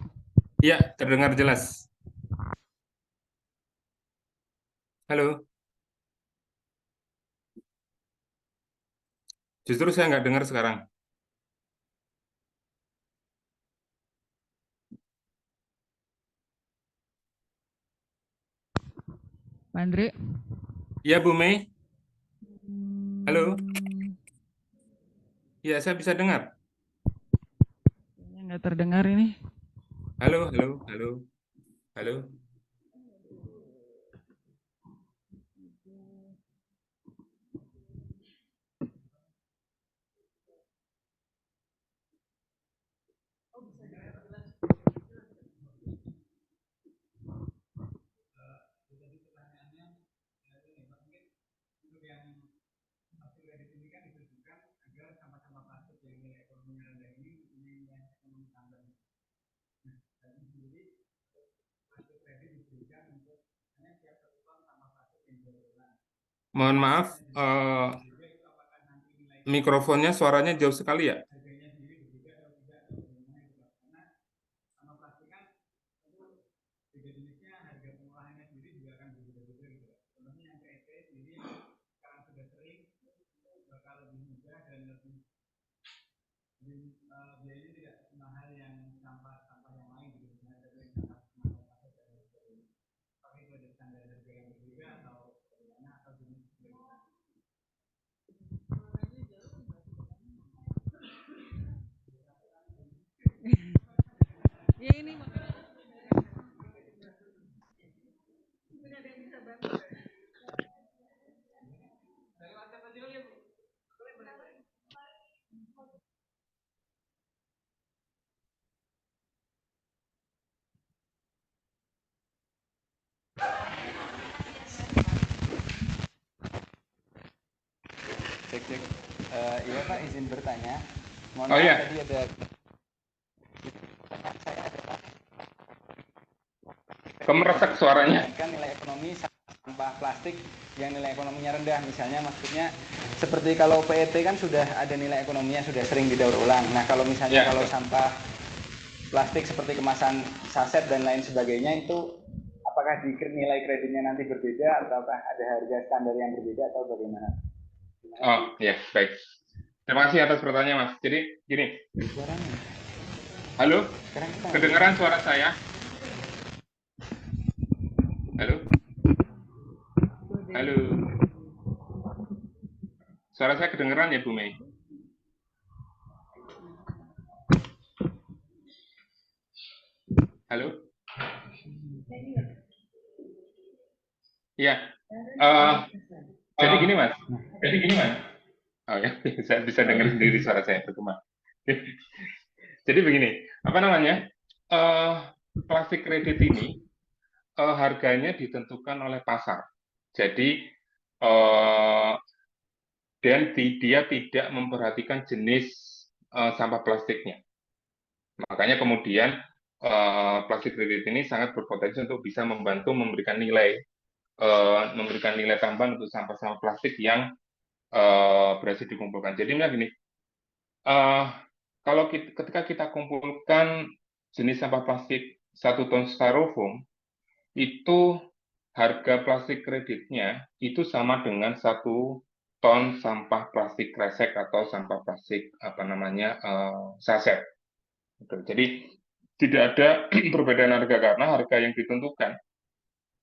Speaker 2: Ya, terdengar jelas. Halo. Justru saya nggak dengar sekarang.
Speaker 1: Pak Andre?
Speaker 2: Ya, Bu Mei. Halo. Ya, saya bisa dengar.
Speaker 1: Kayaknya nggak terdengar ini.
Speaker 2: Halo, halo, halo, halo. Mohon maaf, mikrofonnya suaranya jauh sekali ya.
Speaker 1: Ya ini
Speaker 3: Cek cek. Iya Pak, izin bertanya. Mohon
Speaker 2: Oh
Speaker 3: maaf
Speaker 2: ya,
Speaker 3: tadi ada
Speaker 2: kemeresek suaranya.
Speaker 3: kan nilai ekonomi sampah plastik yang nilai ekonominya rendah. Misalnya maksudnya seperti kalau PET kan sudah ada nilai ekonominya, sudah sering didaur ulang. Nah kalau misalnya
Speaker 2: Ya,
Speaker 3: kalau sampah plastik seperti kemasan saset dan lain sebagainya itu apakah nilai kreditnya nanti berbeda ataukah ada harga standar yang berbeda atau bagaimana?
Speaker 2: oh ya, baik. Terima kasih atas pertanyaan, Mas. Jadi gini,
Speaker 3: Suaranya.
Speaker 2: halo,
Speaker 3: Sekarang kita
Speaker 2: kedengaran suara saya? Halo, halo. Suara saya kedengeran ya, Bu Mei? Halo? Iya. Jadi gini, Mas. Oh ya, saya bisa dengar sendiri suara saya bergema. Jadi begini, apa namanya? Eh, plastik kredit ini harganya ditentukan oleh pasar. Jadi dan dia tidak memperhatikan jenis sampah plastiknya. Makanya kemudian plastik kredit ini sangat berpotensi untuk bisa membantu memberikan nilai tambahan untuk sampah-sampah plastik yang berhasil dikumpulkan. Jadi gini, kalau ketika kita kumpulkan jenis sampah plastik 1 ton styrofoam, itu harga plastik kreditnya itu sama dengan 1 ton sampah plastik kresek atau sampah plastik saset. Jadi tidak ada perbedaan harga karena harga yang ditentukan,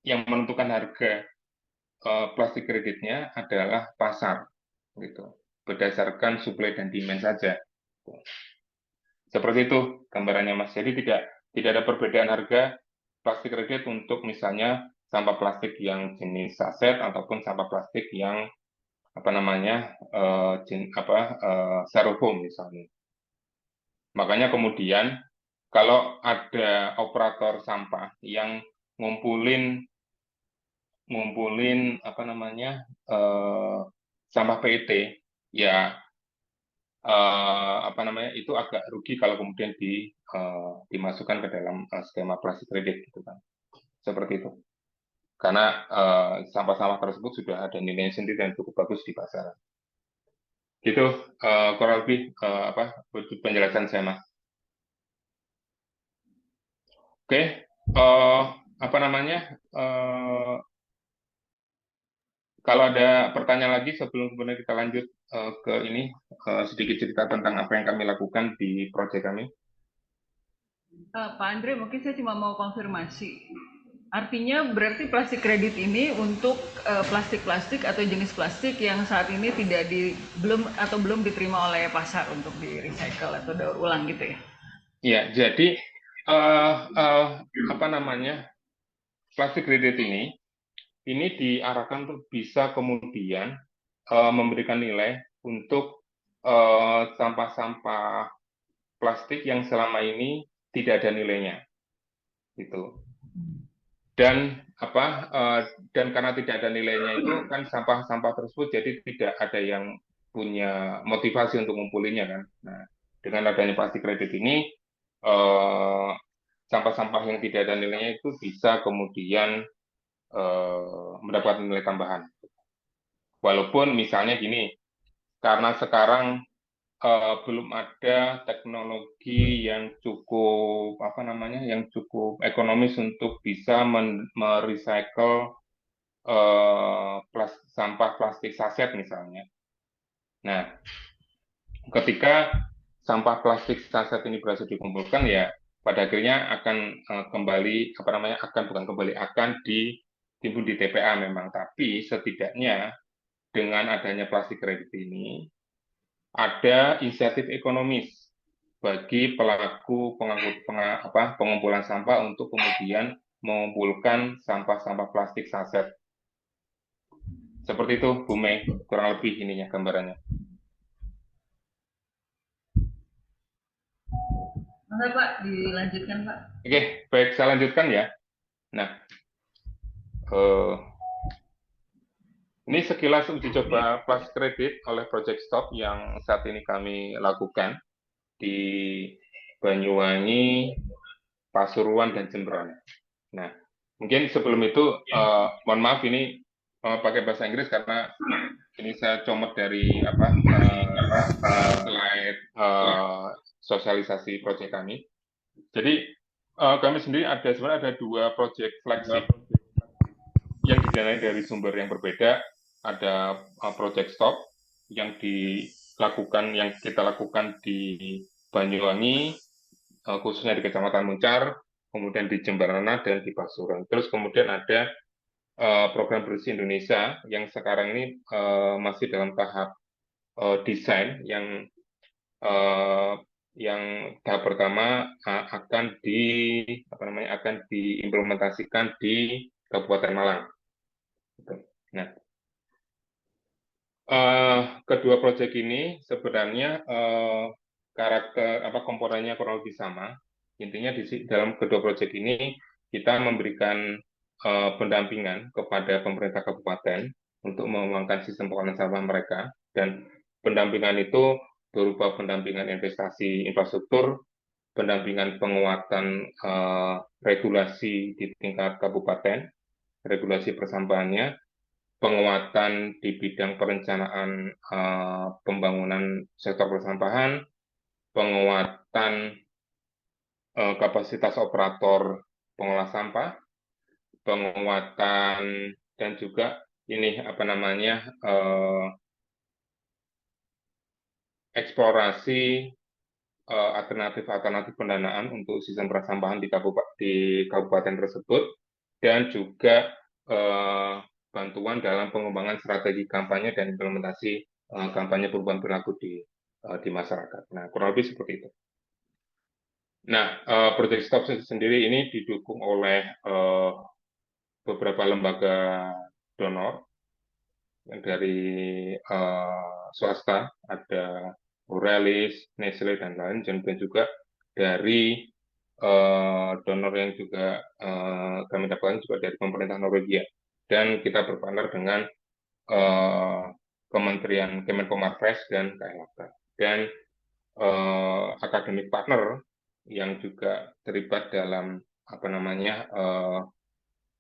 Speaker 2: yang menentukan harga plastik kreditnya adalah pasar, gitu, berdasarkan supply dan demand saja. Seperti itu gambarannya, Mas. Jadi tidak ada perbedaan harga plastik kredit untuk misalnya sampah plastik yang jenis saset ataupun sampah plastik yang apa namanya styrofoam misalnya. Makanya kemudian kalau ada operator sampah yang ngumpulin apa namanya sampah PET, ya apa namanya itu agak rugi kalau kemudian dimasukkan ke dalam skema plastik kredit gitu kan, seperti itu. Karena sampah-sampah tersebut sudah ada nilai sendiri dan cukup bagus di pasaran. Gitu kurang lebih penjelasan saya, Mas. Oke, apa namanya? Kalau ada pertanyaan lagi sebelum kemudian kita lanjut ke ini sedikit cerita tentang apa yang kami lakukan di proyek kami.
Speaker 1: Pak Andre, mungkin saya cuma mau konfirmasi. Artinya berarti plastik kredit ini untuk plastik-plastik atau jenis plastik yang saat ini belum diterima oleh pasar untuk di recycle atau daur ulang gitu ya?
Speaker 2: Ya, jadi apa namanya plastik kredit ini diarahkan untuk bisa kemudian memberikan nilai untuk sampah-sampah plastik yang selama ini tidak ada nilainya, gitu. Dan dan karena tidak ada nilainya itu kan sampah-sampah tersebut jadi tidak ada yang punya motivasi untuk ngumpulinnya kan. Nah, dengan adanya plastik kredit ini sampah-sampah yang tidak ada nilainya itu bisa kemudian mendapat nilai tambahan. Walaupun misalnya gini, karena sekarang belum ada teknologi yang cukup ekonomis untuk bisa merecycle sampah plastik saset misalnya. Nah, ketika sampah plastik saset ini berhasil dikumpulkan, ya pada akhirnya akan akan ditimbun di TPA memang, tapi setidaknya dengan adanya plastik kredit ini ada insentif ekonomis bagi pelaku pengumpulan sampah untuk kemudian mengumpulkan sampah-sampah plastik saset. Seperti itu, Bu Mei, kurang lebih ininya gambarannya.
Speaker 1: Masa Pak, dilanjutkan Pak.
Speaker 2: Oke, baik, saya lanjutkan ya. Nah, ini sekilas uji coba plastik kredit oleh Project Stop yang saat ini kami lakukan di Banyuwangi, Pasuruan, dan Jemberan. Nah, mungkin sebelum itu, mohon maaf ini pakai bahasa Inggris karena ini saya comot dari slide sosialisasi proyek kami. Jadi kami sendiri sebenarnya ada 2 proyek flagship yang didanai dari sumber yang berbeda. Ada Project Stop yang kita lakukan di Banyuwangi, khususnya di Kecamatan Muncar, kemudian di Jemberana dan di Pasuruan. Terus kemudian ada program Bersih Indonesia yang sekarang ini masih dalam tahap desain yang tahap pertama akan diimplementasikan di Kabupaten Malang. Nah, kedua proyek ini sebenarnya komponennya kurang lebih sama. Intinya dalam kedua proyek ini kita memberikan pendampingan kepada pemerintah kabupaten untuk mengembangkan sistem pengelolaan sampah mereka, dan pendampingan itu berupa pendampingan investasi infrastruktur, pendampingan penguatan regulasi di tingkat kabupaten, regulasi persampahannya, penguatan di bidang perencanaan pembangunan sektor persampahan, penguatan kapasitas operator pengolah sampah, penguatan dan juga ini eksplorasi alternatif pendanaan untuk sistem persampahan di kabupaten tersebut, dan juga bantuan dalam pengembangan strategi kampanye dan implementasi kampanye perubahan perilaku di masyarakat. Nah, kurang lebih seperti itu. Nah, Project Stop sendiri ini didukung oleh beberapa lembaga donor yang dari swasta, ada Borealis, Nestle, dan lain, dan juga dari donor yang juga kami dapatkan juga dari pemerintah Norwegia. Dan kita berpartner dengan Kementerian Kemenkomarves dan KLHK. Dan akademik partner yang juga terlibat dalam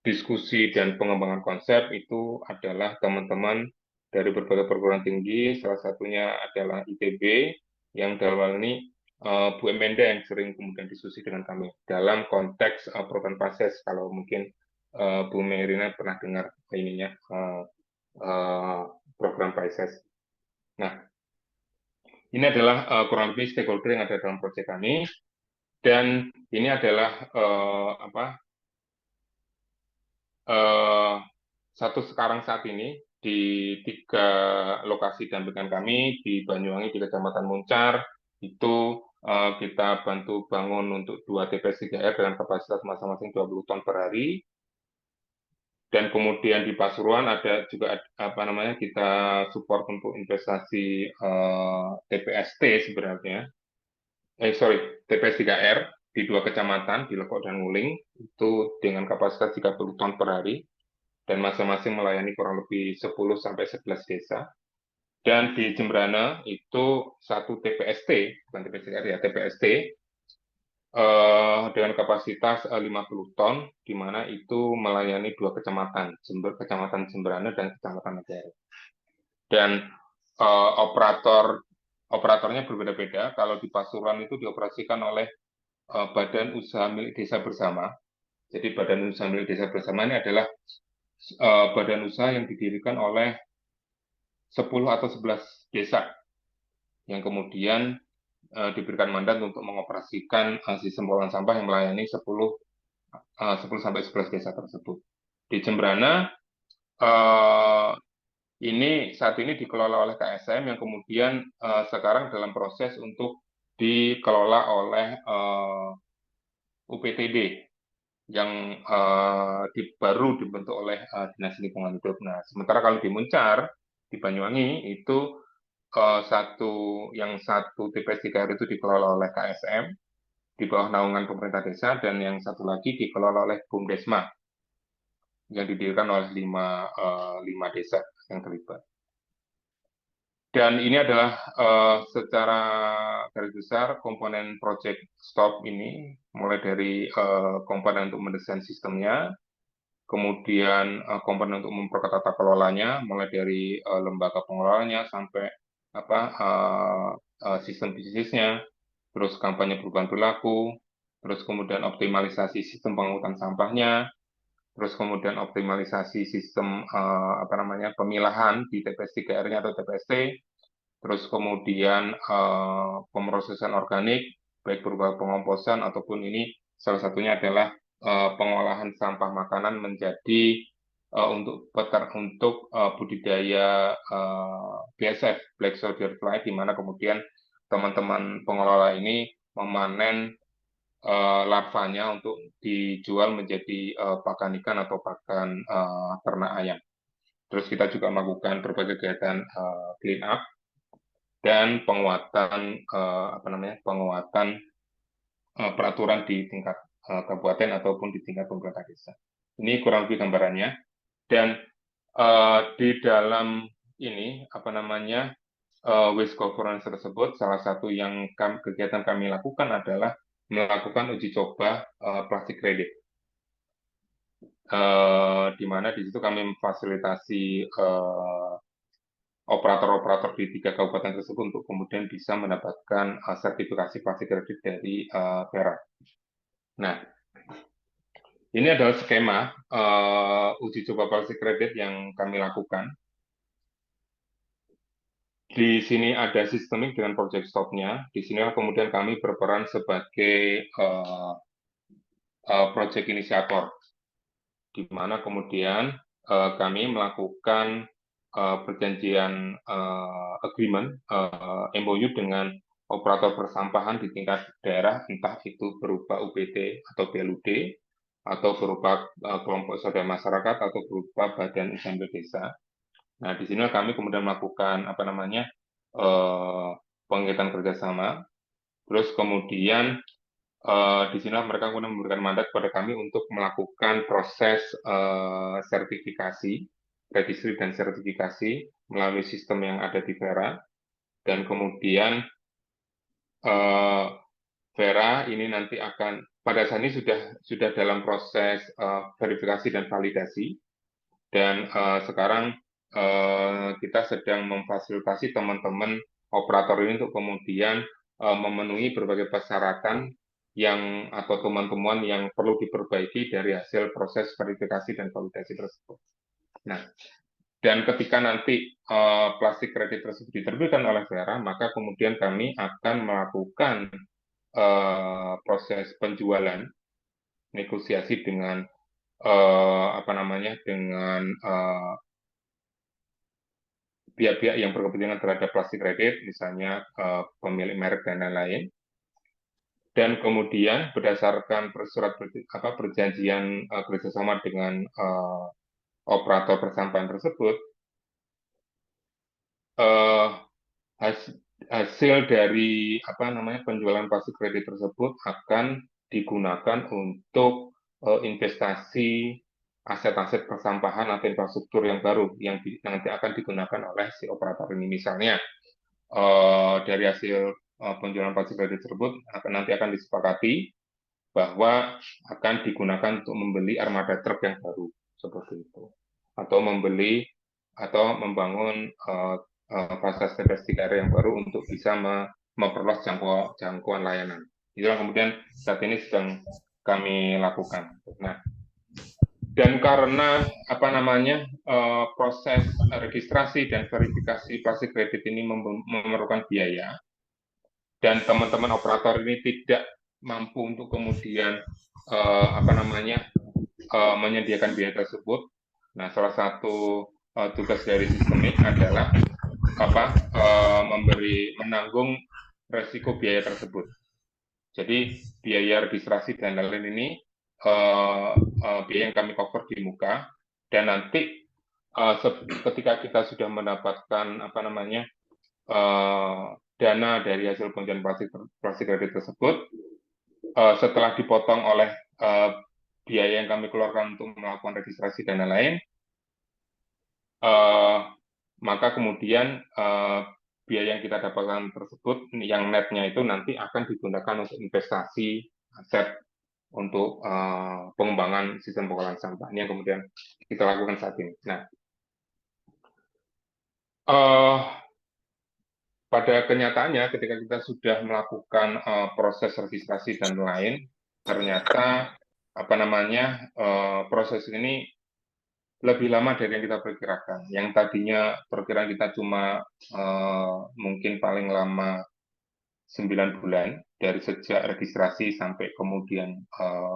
Speaker 2: diskusi dan pengembangan konsep itu adalah teman-teman dari berbagai perguruan tinggi, salah satunya adalah ITB, yang dalam hal ini Bu Emenda yang sering kemudian diskusi dengan kami dalam konteks program PASES. Kalau mungkin Bu Merina pernah dengar ininya program PASES. Nah, ini adalah kurang lebih stakeholder yang ada dalam proyek kami, dan ini adalah sekarang saat ini di 3 lokasi dampingan kami di Banyuwangi, di Kecamatan Muncar, itu kita bantu bangun untuk 2 TPS 3R dengan kapasitas masing-masing 20 ton per hari. Dan kemudian di Pasuruan ada juga kita support untuk investasi TPST sebenarnya. TPS 3R di 2 kecamatan, di Lekok dan Nguling, itu dengan kapasitas 30 ton per hari, dan masing-masing melayani kurang lebih 10-11 desa. Dan di Jembrana itu 1 TPST, bukan TPS 3R ya, TPST, dengan kapasitas 50 ton, di mana itu melayani 2 kecamatan, Kecamatan Jembrana dan Kecamatan Negara. Dan operatornya berbeda-beda. Kalau di Pasuruan itu dioperasikan oleh Badan Usaha Milik Desa Bersama. Jadi Badan Usaha Milik Desa Bersama ini adalah badan usaha yang didirikan oleh 10 atau 11 desa yang kemudian diberikan mandat untuk mengoperasikan sistem pengolahan sampah yang melayani 10-11 desa tersebut. Di Jembrana ini saat ini dikelola oleh KSM yang kemudian sekarang dalam proses untuk dikelola oleh UPTD yang baru dibentuk oleh Dinas Lingkungan Hidup. Nah, sementara kalau di Muncar, di Banyuwangi, itu satu TPS 3R itu dikelola oleh KSM di bawah naungan pemerintah desa, dan yang satu lagi dikelola oleh BUMDesma yang didirikan oleh 5 desa yang terlibat. Dan ini adalah secara garis besar komponen project STOP ini, mulai dari komponen untuk mendesain sistemnya, kemudian komponen untuk memperketat tata kelolanya, mulai dari lembaga pengelolanya sampai sistem bisnisnya, terus kampanye perubahan perilaku, terus kemudian optimalisasi sistem pengangkutan sampahnya, terus kemudian optimalisasi sistem pemilahan di TPS 3R-nya atau TPST, terus kemudian pemrosesan organik, baik berupa pengomposan ataupun ini salah satunya adalah pengolahan sampah makanan menjadi untuk budidaya BSF, Black Soldier Fly, di mana kemudian teman-teman pengelola ini memanen larvanya untuk dijual menjadi pakan ikan atau pakan ternak ayam. Terus kita juga melakukan berbagai kegiatan clean up dan penguatan peraturan di tingkat kabupaten ataupun di tingkat pemerintah desa. Ini kurang lebih gambarannya. Dan di dalam ini waste governance tersebut, salah satu yang kegiatan kami lakukan adalah melakukan uji coba plastik kredit, di mana di situ kami memfasilitasi operator-operator di 3 kabupaten tersebut untuk kemudian bisa mendapatkan sertifikasi plastik kredit dari Vera. Nah, ini adalah skema uji coba plastik kredit yang kami lakukan. Di sini ada sistemik dengan project stop-nya. Di sini kemudian kami berperan sebagai project inisiator, di mana kemudian kami melakukan perjanjian agreement MOU dengan operator persampahan di tingkat daerah, entah itu berupa UPT atau BLUD, atau berupa kelompok swadaya masyarakat, atau berupa badan usaha milik desa. Nah, di sini kami kemudian melakukan pengikitan kerjasama. Terus kemudian di sini mereka kemudian memberikan mandat kepada kami untuk melakukan proses sertifikasi, registry dan sertifikasi melalui sistem yang ada di Vera. Dan kemudian Vera ini nanti akan pada saat ini sudah dalam proses verifikasi dan validasi. Dan sekarang kita sedang memfasilitasi teman-teman operator ini untuk kemudian memenuhi berbagai persyaratan yang atau teman-teman yang perlu diperbaiki dari hasil proses verifikasi dan validasi tersebut. Nah, dan ketika nanti plastik kredit tersebut diterbitkan oleh Vera, maka kemudian kami akan melakukan proses penjualan, negosiasi dengan dengan pihak-pihak yang berkepentingan terhadap plastik kredit, misalnya pemilik merek dan lain-lain. Dan kemudian berdasarkan perjanjian kerjasama dengan operator persampahan tersebut, hasil dari penjualan plastik kredit tersebut akan digunakan untuk investasi aset-aset persampahan atau infrastruktur yang baru yang nanti akan digunakan oleh si operator ini. Misalnya dari hasil penjualan plastik kredit tersebut nanti akan disepakati bahwa akan digunakan untuk membeli armada truk yang baru seperti itu, atau membeli atau membangun fasilitas TPS 3R yang baru untuk bisa memperluas jangkauan layanan. Itulah kemudian saat ini sedang kami lakukan. Nah, dan karena proses registrasi dan verifikasi plastik kredit ini memerlukan biaya, dan teman-teman operator ini tidak mampu untuk kemudian menyediakan biaya tersebut. Nah, salah satu tugas dari sistemik adalah menanggung resiko biaya tersebut. Jadi biaya registrasi dan lain-lain ini biaya yang kami cover di muka, dan nanti ketika kita sudah mendapatkan dana dari hasil penjualan plastik kredit tersebut, setelah dipotong oleh biaya yang kami keluarkan untuk melakukan registrasi dan lain-lain, maka kemudian biaya yang kita dapatkan tersebut, yang netnya itu nanti akan digunakan untuk investasi aset untuk pengembangan sistem pengolahan sampah. Ini yang kemudian kita lakukan saat ini. Nah, pada kenyataannya ketika kita sudah melakukan proses registrasi dan lain, ternyata proses ini lebih lama dari yang kita perkirakan. Yang tadinya perkiraan kita cuma mungkin paling lama 9 bulan dari sejak registrasi sampai kemudian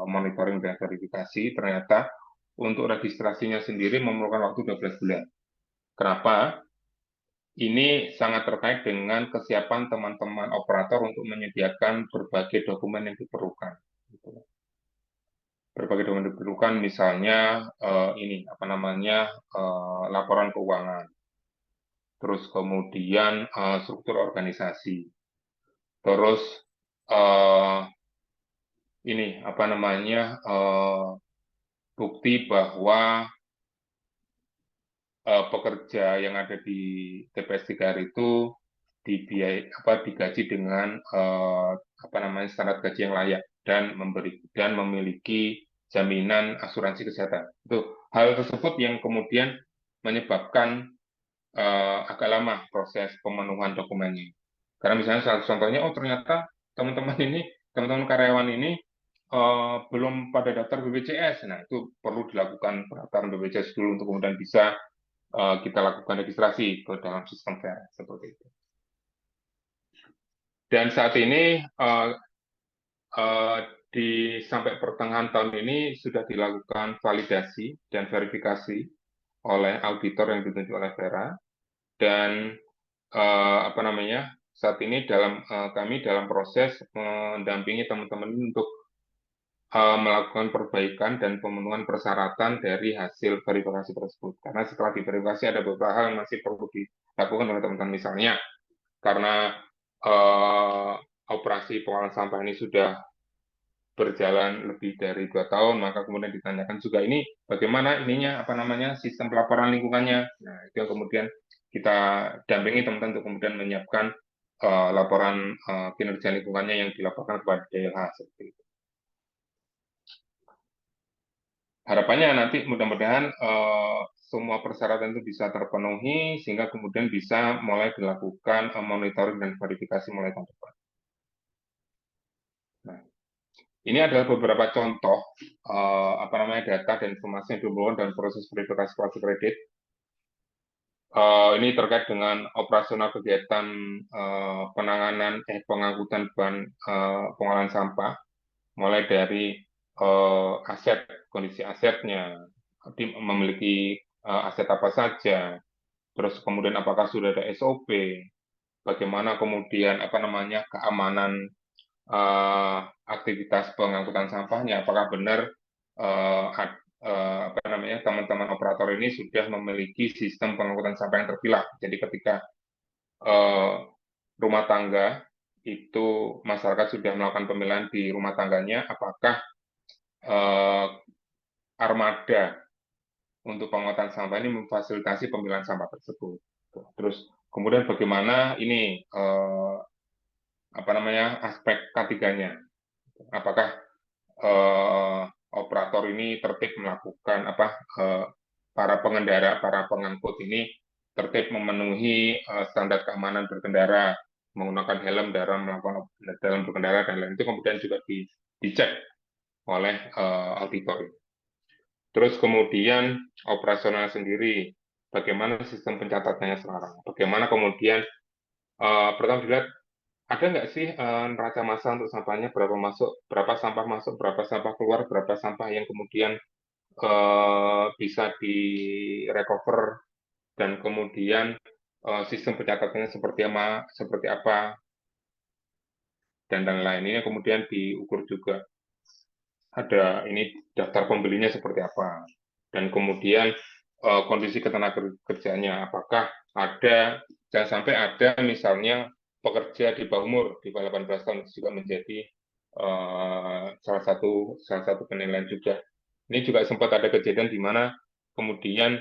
Speaker 2: monitoring dan verifikasi, ternyata untuk registrasinya sendiri memerlukan waktu 12 bulan. Kenapa? Ini sangat terkait dengan kesiapan teman-teman operator untuk menyediakan berbagai dokumen yang diperlukan. Berbagai dokumen yang diperlukan, misalnya laporan keuangan, terus kemudian struktur organisasi, terus bukti bahwa pekerja yang ada di TPS 3R itu digaji dengan standar gaji yang layak dan memiliki jaminan asuransi kesehatan. Itu hal tersebut yang kemudian menyebabkan agak lama proses pemenuhan dokumennya. Karena misalnya salah satu contohnya, ternyata teman-teman karyawan ini belum pada daftar BPJS. Nah, itu perlu dilakukan pendaftaran BPJS dulu untuk kemudian bisa kita lakukan registrasi ke dalam sistem Vera seperti itu. Dan saat ini sampai pertengahan tahun ini sudah dilakukan validasi dan verifikasi oleh auditor yang ditunjuk oleh Vera, dan saat ini kami dalam proses mendampingi teman-teman untuk melakukan perbaikan dan pemenuhan persyaratan dari hasil verifikasi tersebut. Karena setelah diverifikasi ada beberapa hal yang masih perlu dilakukan oleh teman-teman. Misalnya, karena operasi pengolahan sampah ini sudah berjalan lebih dari 2 tahun, maka kemudian ditanyakan juga ini bagaimana ininya sistem pelaporan lingkungannya. Nah, itu yang kemudian kita dampingi teman-teman untuk kemudian menyiapkan laporan kinerja lingkungannya yang dilaporkan kepada DLH seperti itu. Harapannya nanti mudah-mudahan semua persyaratan itu bisa terpenuhi sehingga kemudian bisa mulai dilakukan monitoring dan verifikasi mulai tahun depan. Nah, ini adalah beberapa contoh data dan informasi yang diperlukan dalam proses verifikasi kartu kredit. Ini terkait dengan operasional kegiatan pengangkutan bahan pengolahan sampah, mulai dari aset, kondisi asetnya, memiliki aset apa saja, terus kemudian apakah sudah ada SOP, bagaimana kemudian keamanan aktivitas pengangkutan sampahnya, apakah benar teman-teman operator ini sudah memiliki sistem pengangkutan sampah yang terpilah. Jadi ketika rumah tangga itu masyarakat sudah melakukan pemilihan di rumah tangganya, apakah armada untuk pengangkutan sampah ini memfasilitasi pemilihan sampah tersebut. Terus kemudian bagaimana ini aspek K3-nya, apakah operator ini tertib melakukan para pengendara, para pengangkut ini tertib memenuhi standar keamanan berkendara, menggunakan helm dalam berkendara dan lain itu kemudian juga dicek oleh auditor. Terus kemudian operasional sendiri, bagaimana sistem pencatatannya sekarang, bagaimana kemudian pertama dilihat ada nggak sih neraca massa untuk sampahnya, berapa sampah masuk, berapa sampah keluar, berapa sampah yang kemudian bisa direcover, dan kemudian sistem pencatatannya seperti apa, dan lain-lain. Ini kemudian diukur juga. Ada ini daftar pembelinya seperti apa, dan kemudian kondisi ketenagakerjaannya, apakah ada, jangan sampai ada misalnya pekerja di bawah umur, di bawah 18 tahun juga menjadi salah satu penilaian juga. Ini juga sempat ada kejadian di mana kemudian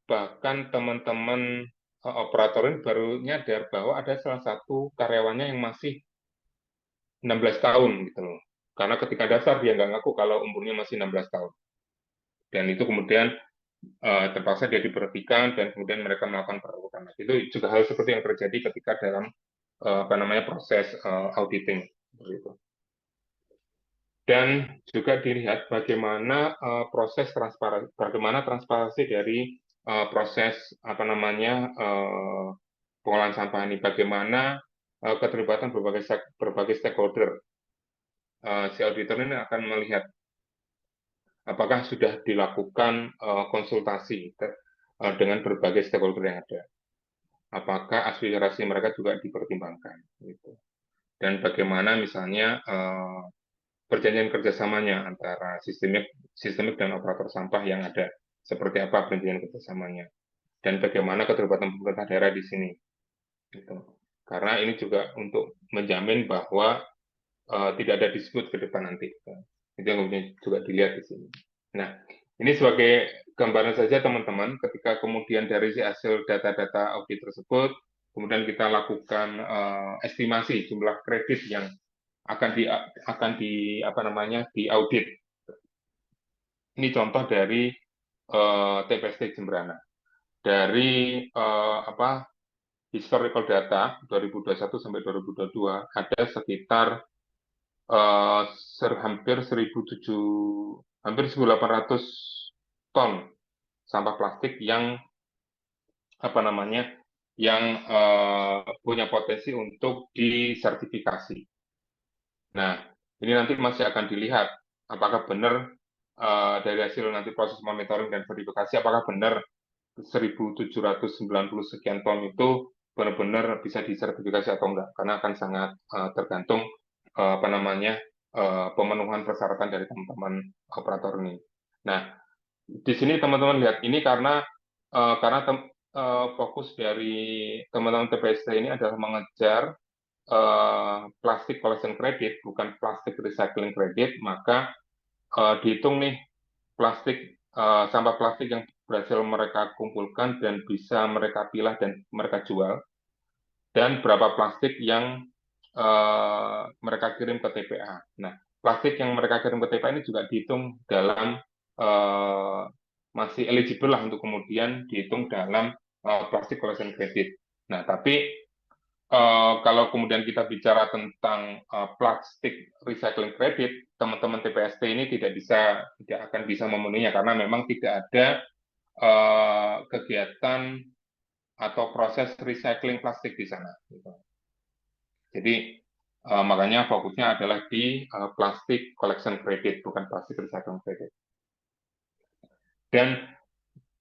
Speaker 2: bahkan teman-teman operator ini baru nyadar bahwa ada salah satu karyawannya yang masih 16 tahun gitu loh. Karena ketika daftar dia nggak ngaku kalau umurnya masih 16 tahun. Dan itu kemudian terpaksa dia diberhentikan dan kemudian mereka melakukan perawatan. Itu juga hal seperti yang terjadi ketika dalam proses auditing. Dan juga dilihat bagaimana transparansi dari proses pengolahan sampah ini, bagaimana keterlibatan berbagai stakeholder. Si auditor ini akan melihat apakah sudah dilakukan konsultasi dengan berbagai stakeholder yang ada, apakah aspirasi mereka juga dipertimbangkan, gitu. Dan bagaimana misalnya perjanjian kerjasamanya antara sistemik dan operator sampah yang ada, seperti apa perjanjian kerjasamanya, dan bagaimana keterlibatan pemerintah daerah di sini, gitu. Karena ini juga untuk menjamin bahwa tidak ada dispute ke depan nanti. Itu yang kemudian juga dilihat di sini. Nah, ini sebagai gambaran saja teman-teman, ketika kemudian dari hasil data-data audit tersebut, kemudian kita lakukan estimasi jumlah kredit yang akan diaudit. Ini contoh dari TPST Jemberana. Dari historical data 2021 sampai 2022 ada sekitar hampir 1.800 ton sampah plastik yang punya potensi untuk disertifikasi. Nah, ini nanti masih akan dilihat apakah benar dari hasil nanti proses monitoring dan verifikasi, apakah benar 1.790 sekian ton itu benar-benar bisa disertifikasi atau enggak, karena akan sangat tergantung pemenuhan persyaratan dari teman-teman operator ini. Nah, di sini teman-teman lihat ini karena fokus dari teman-teman TPST ini adalah mengejar plastik collection credit, bukan plastik recycling credit, maka dihitung nih sampah plastik yang berhasil mereka kumpulkan dan bisa mereka pilah dan mereka jual, dan berapa plastik yang mereka kirim ke TPA. Nah, plastik yang mereka kirim ke TPA ini juga dihitung dalam masih eligible lah untuk kemudian dihitung dalam plastik collection credit. Nah, tapi kalau kemudian kita bicara tentang plastik recycling credit, teman-teman TPST ini tidak akan bisa memenuhinya karena memang tidak ada kegiatan atau proses recycling plastik di sana. Jadi makanya fokusnya adalah di plastik collection credit, bukan plastik recycling credit. Dan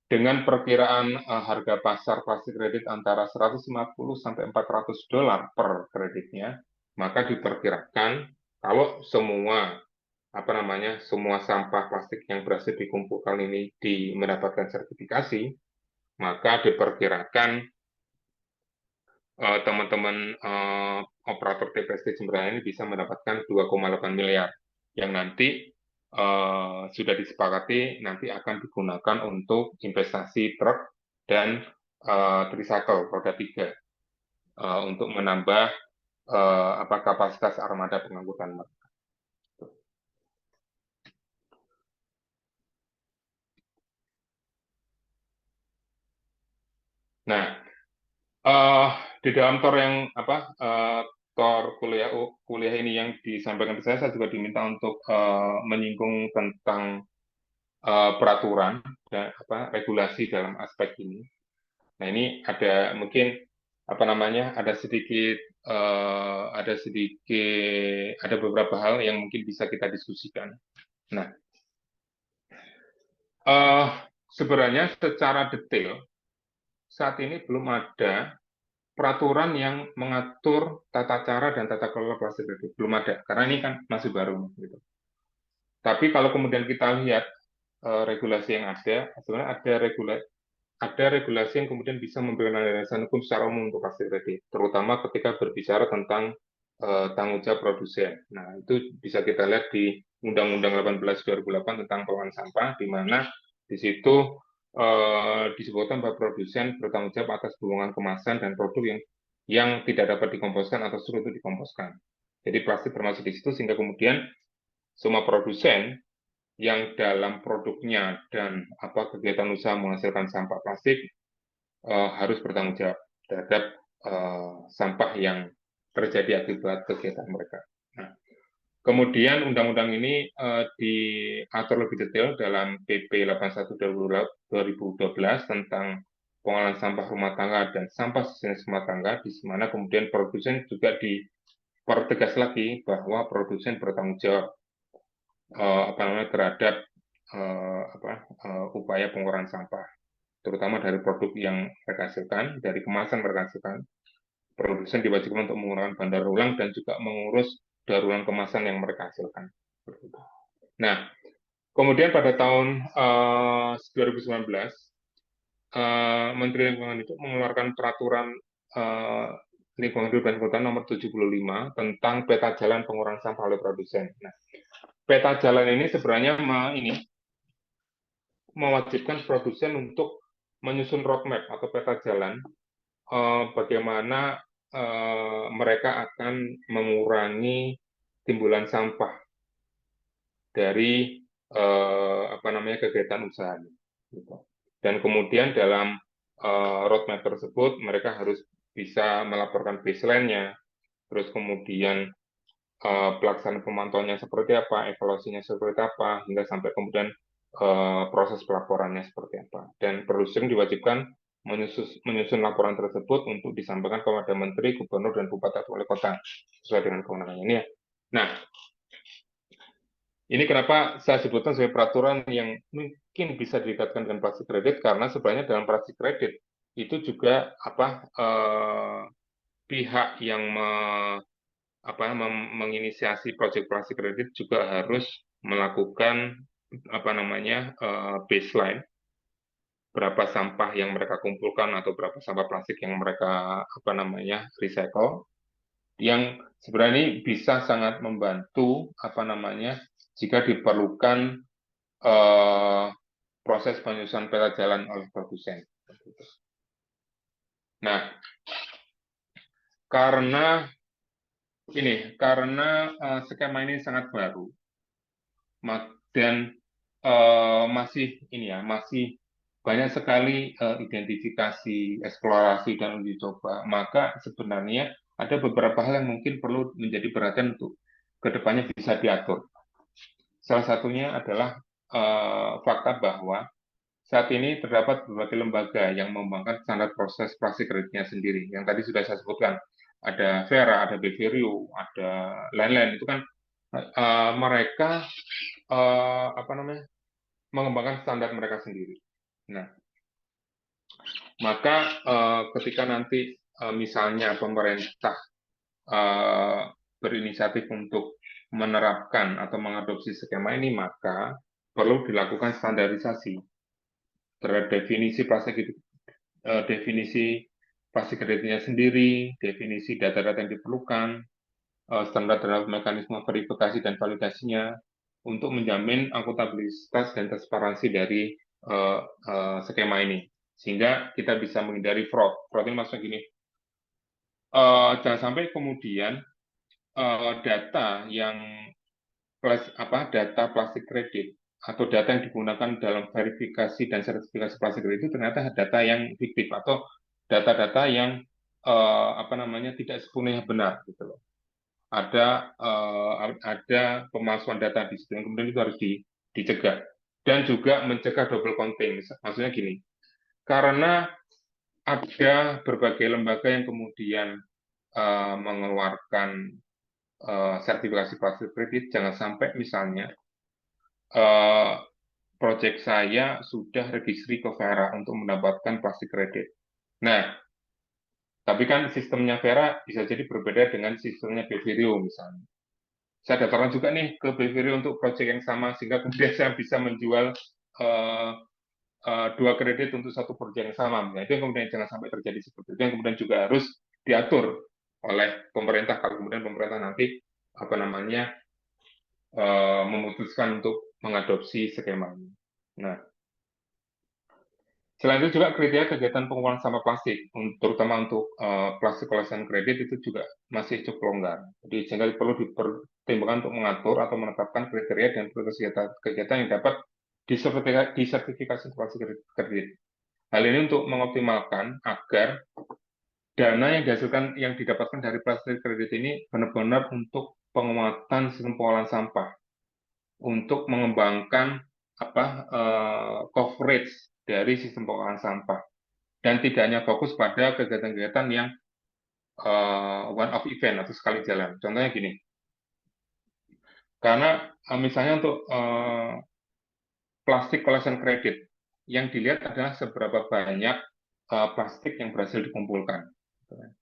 Speaker 2: dengan perkiraan harga pasar plastik kredit antara 150 sampai 400 dolar per kreditnya, maka diperkirakan kalau semua semua sampah plastik yang berhasil dikumpulkan ini mendapatkan sertifikasi, maka diperkirakan teman-teman operator TPST Jemberana ini bisa mendapatkan 2,8 miliar yang nanti sudah disepakati nanti akan digunakan untuk investasi truk dan tricycle roda 3 untuk menambah kapasitas armada pengangkutan mereka. Nah, di dalam tor yang tor kuliah ini yang disampaikan ke saya juga diminta untuk menyinggung tentang peraturan dan regulasi dalam aspek ini. Nah, ini ada mungkin ada beberapa hal yang mungkin bisa kita diskusikan. Nah, sebenarnya secara detail saat ini belum ada peraturan yang mengatur tata cara dan tata kelola plastik kredit. Belum ada, karena ini kan masih baru. Gitu. Tapi kalau kemudian kita lihat regulasi yang ada, sebenarnya ada regulasi yang kemudian bisa memberikan landasan hukum secara umum untuk plastik kredit, terutama ketika berbicara tentang tanggung jawab produsen. Nah, itu bisa kita lihat di Undang-Undang 18/2008 tentang pengelolaan sampah, di mana di situ disebutkan bahwa produsen bertanggung jawab atas hubungan kemasan dan produk yang tidak dapat dikomposkan atau sulit untuk dikomposkan. Jadi plastik termasuk di situ, sehingga kemudian semua produsen yang dalam produknya dan kegiatan usaha menghasilkan sampah plastik harus bertanggung jawab terhadap sampah yang terjadi akibat kegiatan mereka. Nah, kemudian undang-undang ini diatur lebih detail dalam PP 81/2012 tentang pengolahan sampah rumah tangga dan sampah sejenis rumah tangga, di mana kemudian produsen juga dipertegas lagi bahwa produsen bertanggung jawab terhadap upaya pengurangan sampah, terutama dari produk yang mereka hasilkan, dari kemasan mereka hasilkan. Produsen diwajibkan untuk menggunakan bahan daur ulang dan juga mengurus daur ulang kemasan yang mereka hasilkan. Nah, kemudian pada tahun 2019, Menteri Lingkungan Hidup mengeluarkan peraturan Lingkungan Hidup dan Kehutanan nomor 75 tentang peta jalan pengurangan sampah oleh produsen. Nah, peta jalan ini sebenarnya mewajibkan produsen untuk menyusun roadmap atau peta jalan bagaimana mereka akan mengurangi timbulan sampah dari kegiatan usaha. Gitu. Dan kemudian dalam roadmap tersebut mereka harus bisa melaporkan baseline-nya, terus kemudian pelaksanaan pemantauannya seperti apa, evaluasinya seperti apa, hingga sampai kemudian proses pelaporannya seperti apa. Dan produsen diwajibkan menyusun laporan tersebut untuk disampaikan kepada Menteri, Gubernur, dan Bupati atau Wali Kota sesuai dengan kewenangannya ini. Nah, ini kenapa saya sebutkan sebagai peraturan yang mungkin bisa dikaitkan dengan plastik kredit, karena sebenarnya dalam plastik kredit itu juga pihak yang menginisiasi proyek plastik kredit juga harus melakukan baseline, berapa sampah yang mereka kumpulkan atau berapa sampah plastik yang mereka recycle, yang sebenarnya bisa sangat membantu jika diperlukan proses penyusunan peta jalan oleh produsen. Nah, karena skema ini sangat baru dan masih banyak sekali identifikasi, eksplorasi dan uji coba, maka sebenarnya ada beberapa hal yang mungkin perlu menjadi perhatian untuk kedepannya bisa diatur. Salah satunya adalah fakta bahwa saat ini terdapat berbagai lembaga yang mengembangkan standar proses plastik kreditnya sendiri. Yang tadi sudah saya sebutkan, ada Vera, ada Beverio, ada lain-lain. Itu kan mereka mengembangkan standar mereka sendiri. Nah, maka ketika nanti misalnya pemerintah berinisiatif untuk menerapkan atau mengadopsi skema ini, maka perlu dilakukan standarisasi terhadap definisi plastik kreditnya sendiri, definisi data-data yang diperlukan, standar terhadap mekanisme verifikasi dan validasinya, untuk menjamin akuntabilitas dan transparansi dari skema ini, sehingga kita bisa menghindari fraud. Fraud ini maksudnya gini, jangan sampai kemudian data plastik kredit atau data yang digunakan dalam verifikasi dan sertifikasi plastik kredit itu ternyata data yang fiktif atau data-data yang tidak sepenuhnya benar gitu loh. Ada pemalsuan data di situ yang kemudian itu harus dicegah, dan juga mencegah double counting. Maksudnya gini, karena ada berbagai lembaga yang kemudian mengeluarkan sertifikasi plastik kredit, jangan sampai misalnya proyek saya sudah registry ke Vera untuk mendapatkan plastik kredit. Nah, tapi kan sistemnya Vera bisa jadi berbeda dengan sistemnya Beverio misalnya. Saya daftarkan juga nih ke Beverio untuk proyek yang sama, sehingga kemudian saya bisa menjual dua kredit untuk satu proyek yang sama. Nah, itu yang kemudian jangan sampai terjadi seperti itu, yang kemudian juga harus diatur oleh pemerintah kalau kemudian pemerintah nanti memutuskan untuk mengadopsi skema ini. Nah, selain itu juga kriteria kegiatan pengumpulan sampah plastik, terutama untuk plastik collection kredit itu juga masih cukup longgar. Jadi sehingga perlu dipertimbangkan untuk mengatur atau menetapkan kriteria dan kegiatan yang dapat disertifikasi plastik kredit. Hal ini untuk mengoptimalkan agar dana yang didapatkan dari plastik kredit ini benar-benar untuk penguatan sistem pengolahan sampah, untuk mengembangkan coverage dari sistem pengolahan sampah, dan tidak hanya fokus pada kegiatan-kegiatan yang one off event atau sekali jalan. Contohnya gini, karena misalnya untuk plastik collection credit, yang dilihat adalah seberapa banyak plastik yang berhasil dikumpulkan.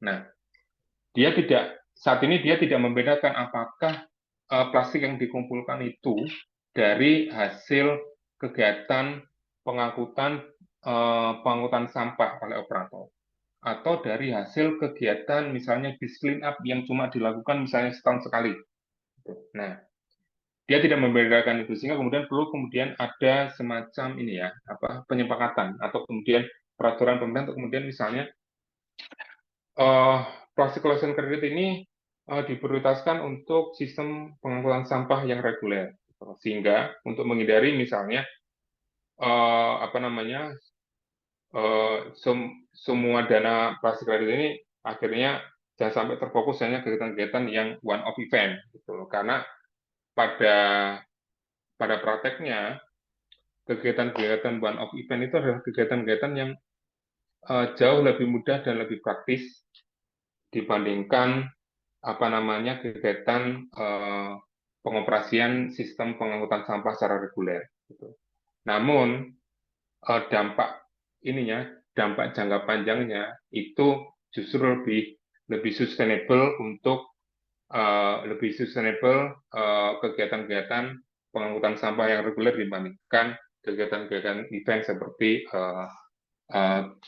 Speaker 2: Nah, saat ini dia tidak membedakan apakah plastik yang dikumpulkan itu dari hasil kegiatan pengangkutan sampah oleh operator, atau dari hasil kegiatan misalnya bis clean up yang cuma dilakukan misalnya setahun sekali. Nah, dia tidak membedakan itu, sehingga kemudian perlu ada semacam penyepakatan atau kemudian peraturan pemerintah untuk kemudian misalnya plastik collection credit ini diprioritaskan untuk sistem pengangkutan sampah yang reguler, sehingga untuk menghindari misalnya semua dana plastik kredit ini akhirnya jangan sampai terfokus hanya kegiatan-kegiatan yang one off event gitu. Karena pada prakteknya kegiatan-kegiatan one off event itu adalah kegiatan-kegiatan yang jauh lebih mudah dan lebih praktis dibandingkan kegiatan pengoperasian sistem pengangkutan sampah secara reguler. Gitu. Namun dampak jangka panjangnya itu justru lebih sustainable untuk lebih sustainable kegiatan-kegiatan pengangkutan sampah yang reguler dibandingkan kegiatan-kegiatan event seperti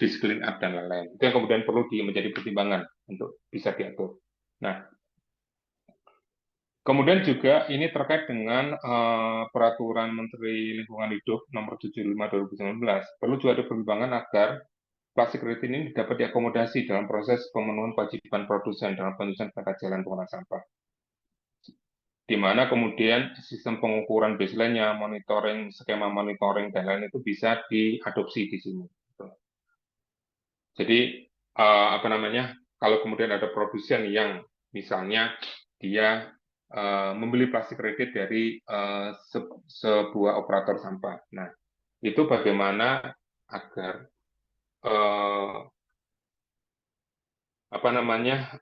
Speaker 2: bis clean up dan lain-lain. Itu yang kemudian perlu menjadi pertimbangan untuk bisa diatur. Nah, kemudian juga ini terkait dengan Peraturan Menteri Lingkungan Hidup Nomor 75 2019. Perlu juga ada pertimbangan agar plastik kredit ini dapat diakomodasi dalam proses pemenuhan kewajiban produsen dalam penyusunan tata jalan pengelolaan sampah, di mana kemudian sistem pengukuran baseline-nya, monitoring, skema monitoring, dan lain itu bisa diadopsi di sini. Jadi, apa namanya, kalau kemudian ada produsen yang misalnya dia membeli plastik kredit dari sebuah operator sampah. Nah, itu bagaimana agar apa namanya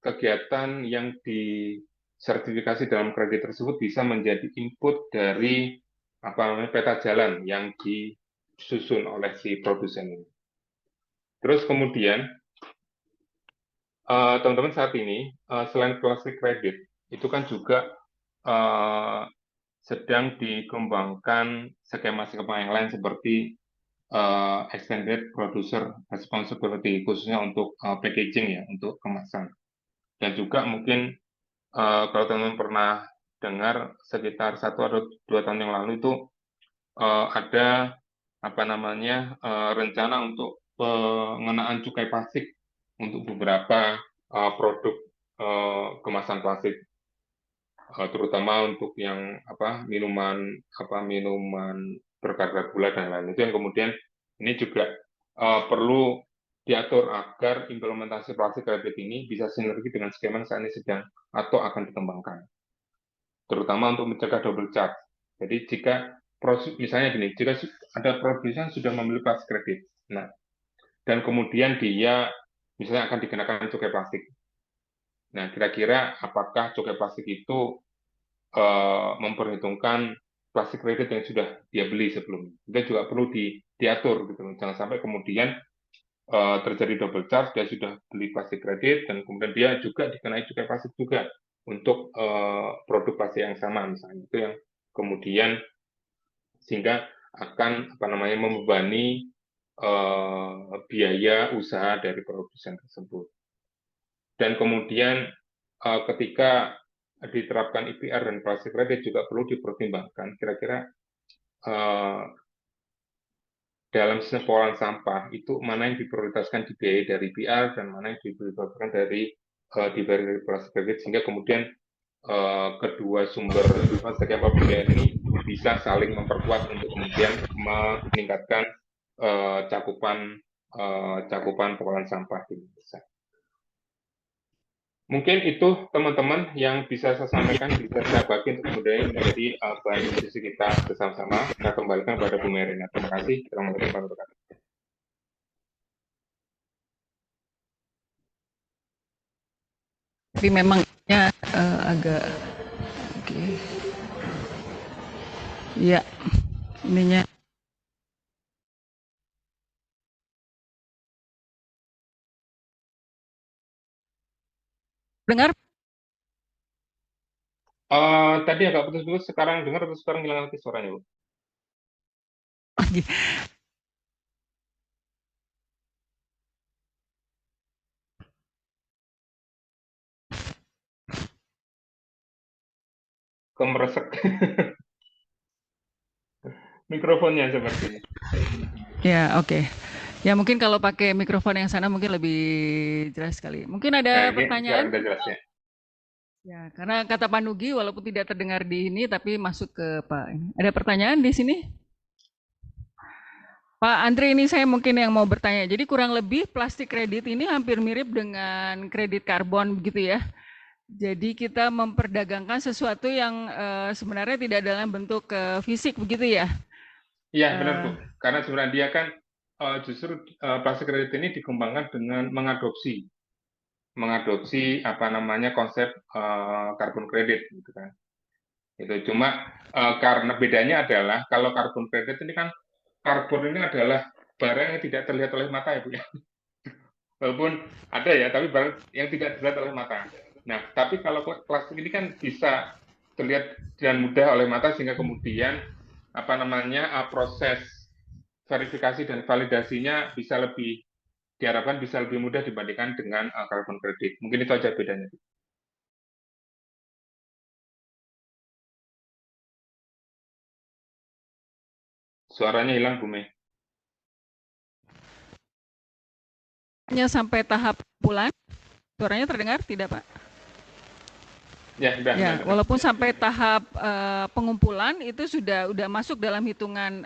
Speaker 2: kegiatan yang disertifikasi dalam kredit tersebut bisa menjadi input dari apa namanya peta jalan yang disusun oleh si produsen ini. Terus kemudian teman-teman saat ini selain plastik kredit itu kan juga sedang dikembangkan skema-skema yang lain seperti extended producer responsibility khususnya untuk packaging ya, untuk kemasan. Dan juga mungkin kalau teman-teman pernah dengar sekitar 1 atau 2 tahun yang lalu itu ada apa namanya rencana untuk pengenaan cukai plastik untuk beberapa produk kemasan plastik, terutama untuk yang minuman berkadar gula dan lain. Itu yang kemudian ini juga perlu diatur agar implementasi plastik kredit ini bisa sinergi dengan skema yang saat ini sedang atau akan dikembangkan, terutama untuk mencegah double charge. Jadi jika misalnya gini, jika ada produsen sudah membeli plastik kredit, nah, dan kemudian dia misalnya akan dikenakan cukai plastik. Nah, kira-kira apakah cukai plastik itu memperhitungkan plastik kredit yang sudah dia beli sebelumnya? Itu juga perlu diatur, gitu. Jangan sampai kemudian terjadi double charge, dia sudah beli plastik kredit dan kemudian dia juga dikenai cukai plastik juga untuk produk plastik yang sama misalnya. Itu yang kemudian sehingga akan membebani biaya usaha dari produsen tersebut. Dan kemudian ketika diterapkan IPR dan plastik kredit juga perlu dipertimbangkan kira-kira dalam sistem pengelolaan sampah itu mana yang diprioritaskan dibiayai dari IPR dan mana yang diprioritaskan dari dibayar dari plastik kredit, sehingga kemudian kedua sumber skema pembiayaan ini bisa saling memperkuat untuk kemudian meningkatkan cakupan pengelolaan sampah di Indonesia. Mungkin itu teman-teman yang bisa saya sampaikan, bisa saya bagi untuk kemudian menjadi bahan diskusi kita bersama-sama. Saya kembalikan kepada Bu Merina. Terima kasih. Assalamualaikum warahmatullahi wabarakatuh.
Speaker 1: Tapi memang agak oke. Ya, ininya dengar?
Speaker 2: Tadi agak putus-putus, sekarang dengar atau sekarang hilang lagi suaranya, Bu? Kemeresek mikrofonnya sepertinya.
Speaker 1: Ya, oke. Ya, mungkin kalau pakai mikrofon yang sana mungkin lebih jelas sekali. Mungkin ada pertanyaan?
Speaker 2: Sekarang udah jelasnya.
Speaker 1: Ya, karena kata Pak Nugi walaupun tidak terdengar di ini tapi masuk ke Pak. Ada pertanyaan di sini? Pak Andri, ini saya mungkin yang mau bertanya. Jadi kurang lebih plastik kredit ini hampir mirip dengan kredit karbon begitu ya. Jadi kita memperdagangkan sesuatu yang sebenarnya tidak dalam bentuk fisik begitu ya?
Speaker 2: Iya, benar Bu. Karena sebenarnya dia kan justru plastik kredit ini dikembangkan dengan mengadopsi konsep karbon kredit gitu kan. Itu cuma karena bedanya adalah kalau karbon kredit ini kan karbon ini adalah barang yang tidak terlihat oleh mata ya Bu ya. Walaupun ada ya, tapi barang yang tidak terlihat oleh mata. Nah, tapi kalau plastik ini kan bisa terlihat dengan mudah oleh mata sehingga kemudian proses verifikasi dan validasinya bisa lebih diharapkan bisa lebih mudah dibandingkan dengan carbon credit. Mungkin itu aja bedanya. Suaranya hilang, Bu Mei.
Speaker 1: Hanya sampai tahap pengumpulan, suaranya terdengar tidak, Pak?
Speaker 2: Ya,
Speaker 1: Ya,
Speaker 2: sudah.
Speaker 1: walaupun sampai tahap pengumpulan itu sudah masuk dalam hitungan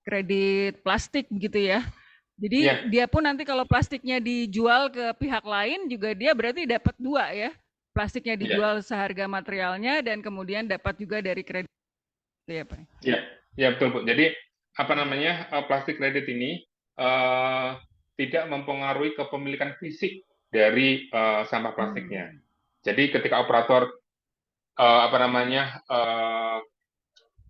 Speaker 1: kredit plastik begitu ya. Jadi
Speaker 2: Ya,
Speaker 1: dia pun nanti kalau plastiknya dijual ke pihak lain juga dia berarti dapat dua ya. Plastiknya
Speaker 2: ya,
Speaker 1: dijual seharga materialnya dan kemudian dapat juga dari kredit ya, Pak.
Speaker 2: ya, ya betul, Bu. Jadi plastik kredit ini tidak mempengaruhi kepemilikan fisik dari sampah plastiknya. Jadi ketika operator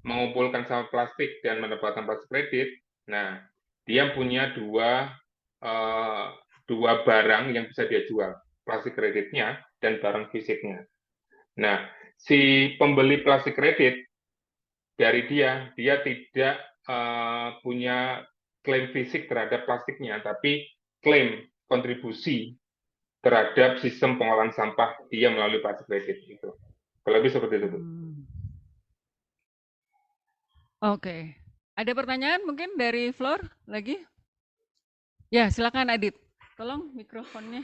Speaker 2: mengumpulkan sampah plastik dan mendapatkan plastik kredit, nah dia punya eh, dua barang yang bisa dia jual, plastik kreditnya dan barang fisiknya. Nah, si pembeli plastik kredit dari dia tidak punya klaim fisik terhadap plastiknya, tapi klaim kontribusi terhadap sistem pengolahan sampah dia melalui plastik kredit itu. Lebih seperti itu, Bu.
Speaker 1: Oke. Ada pertanyaan mungkin dari Flor lagi? Ya, silakan Adit. Tolong mikrofonnya.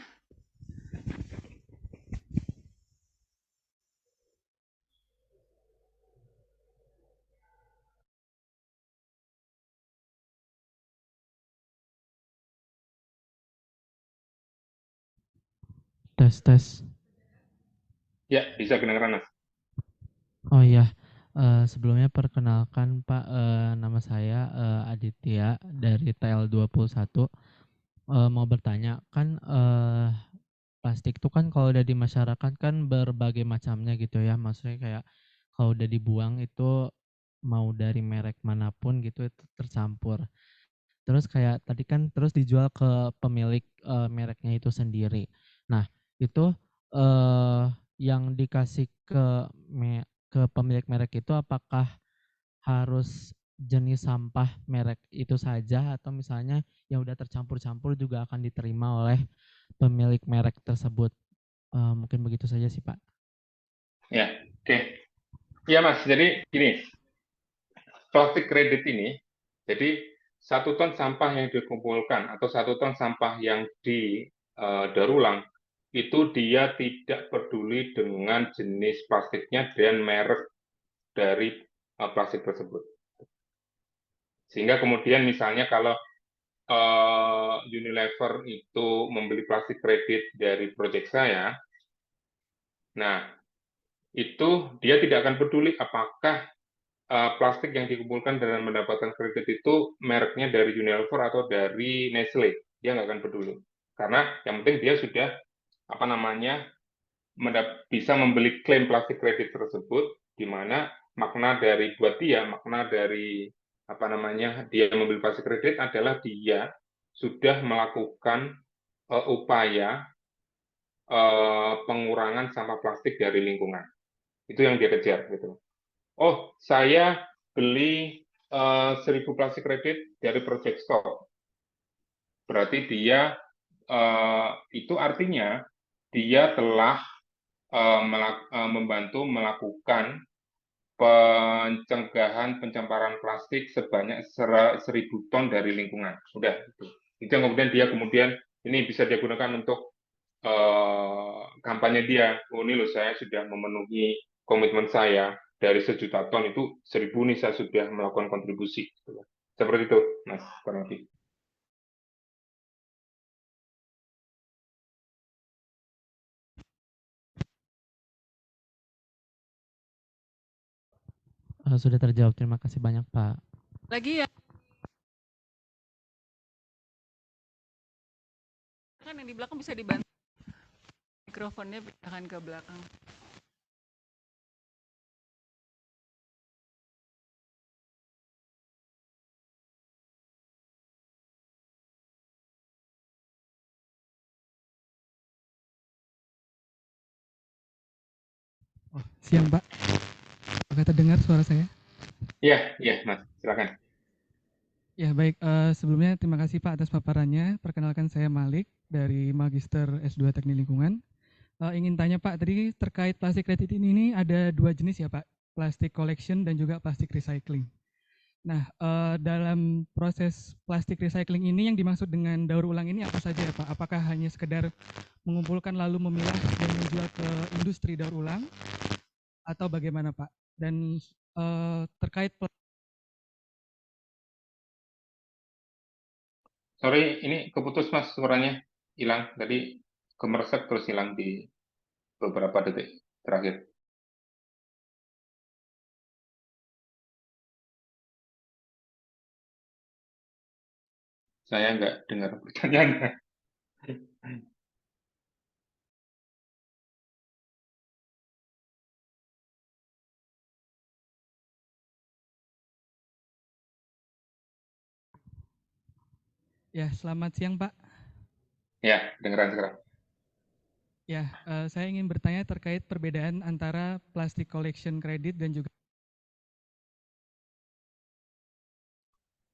Speaker 4: Tes tes.
Speaker 2: Ya, bisa kedengeran, Mas.
Speaker 4: Oh iya, sebelumnya perkenalkan Pak, nama saya Aditya dari TL21. Mau bertanya, kan plastik itu kan kalau udah di masyarakat kan berbagai macamnya gitu ya, maksudnya kayak kalau udah dibuang itu mau dari merek manapun gitu itu tercampur. Terus kayak tadi kan terus dijual ke pemilik mereknya itu sendiri. Nah, itu yang dikasih ke pemilik merek itu apakah harus jenis sampah merek itu saja atau misalnya yang udah tercampur-campur juga akan diterima oleh pemilik merek tersebut? Mungkin begitu saja sih, Pak.
Speaker 2: Ya, oke. Ya, Mas. Jadi gini, plastik kredit ini, jadi 1 ton sampah yang dikumpulkan atau 1 ton sampah yang didaur ulang itu dia tidak peduli dengan jenis plastiknya dan merek dari plastik tersebut. Sehingga kemudian misalnya kalau Unilever itu membeli plastik kredit dari proyek saya, nah itu dia tidak akan peduli apakah plastik yang dikumpulkan dan mendapatkan kredit itu mereknya dari Unilever atau dari Nestle, dia nggak akan peduli. Karena yang penting dia sudah bisa membeli klaim plastik kredit tersebut, di mana makna dari dia membeli plastik kredit adalah dia sudah melakukan upaya pengurangan sampah plastik dari lingkungan. Itu yang dia kejar gitu. Oh, saya beli 1.000 plastik kredit dari Project Store. Berarti dia itu artinya dia telah membantu melakukan pencegahan pencamparan plastik sebanyak 1.000 ton dari lingkungan. Udah itu. Itu yang kemudian dia ini bisa dia gunakan untuk kampanye dia. Oh, ini loh saya sudah memenuhi komitmen saya dari 1.000.000 ton itu 1.000 nih saya sudah melakukan kontribusi. Seperti itu, Mas, kurang lebih.
Speaker 4: Sudah terjawab. Terima kasih banyak, Pak.
Speaker 1: Lagi ya. Kan yang di belakang bisa dibantu. Mikrofonnya pindahkan ke belakang.
Speaker 5: Oh, siang Pak. Apakah terdengar suara saya?
Speaker 2: Iya, iya, Mas. Silakan.
Speaker 5: Ya baik, sebelumnya terima kasih Pak atas paparannya. Perkenalkan saya Malik dari Magister S2 Teknik Lingkungan. Ingin tanya Pak, tadi terkait plastik kredit ini ada 2 jenis ya Pak, plastik collection dan juga plastik recycling. Nah, dalam proses plastik recycling ini yang dimaksud dengan daur ulang ini apa saja ya Pak? Apakah hanya sekedar mengumpulkan lalu memilah dan menjual ke industri daur ulang atau bagaimana Pak? Dan terkait
Speaker 2: Sorry, ini keputus Mas suaranya hilang. Tadi kemeresek terus hilang di beberapa detik terakhir. Saya nggak dengar pertanyaannya.
Speaker 5: Ya, selamat siang Pak.
Speaker 2: Ya, dengeran sekarang.
Speaker 5: Ya, saya ingin bertanya terkait perbedaan antara plastic collection credit dan juga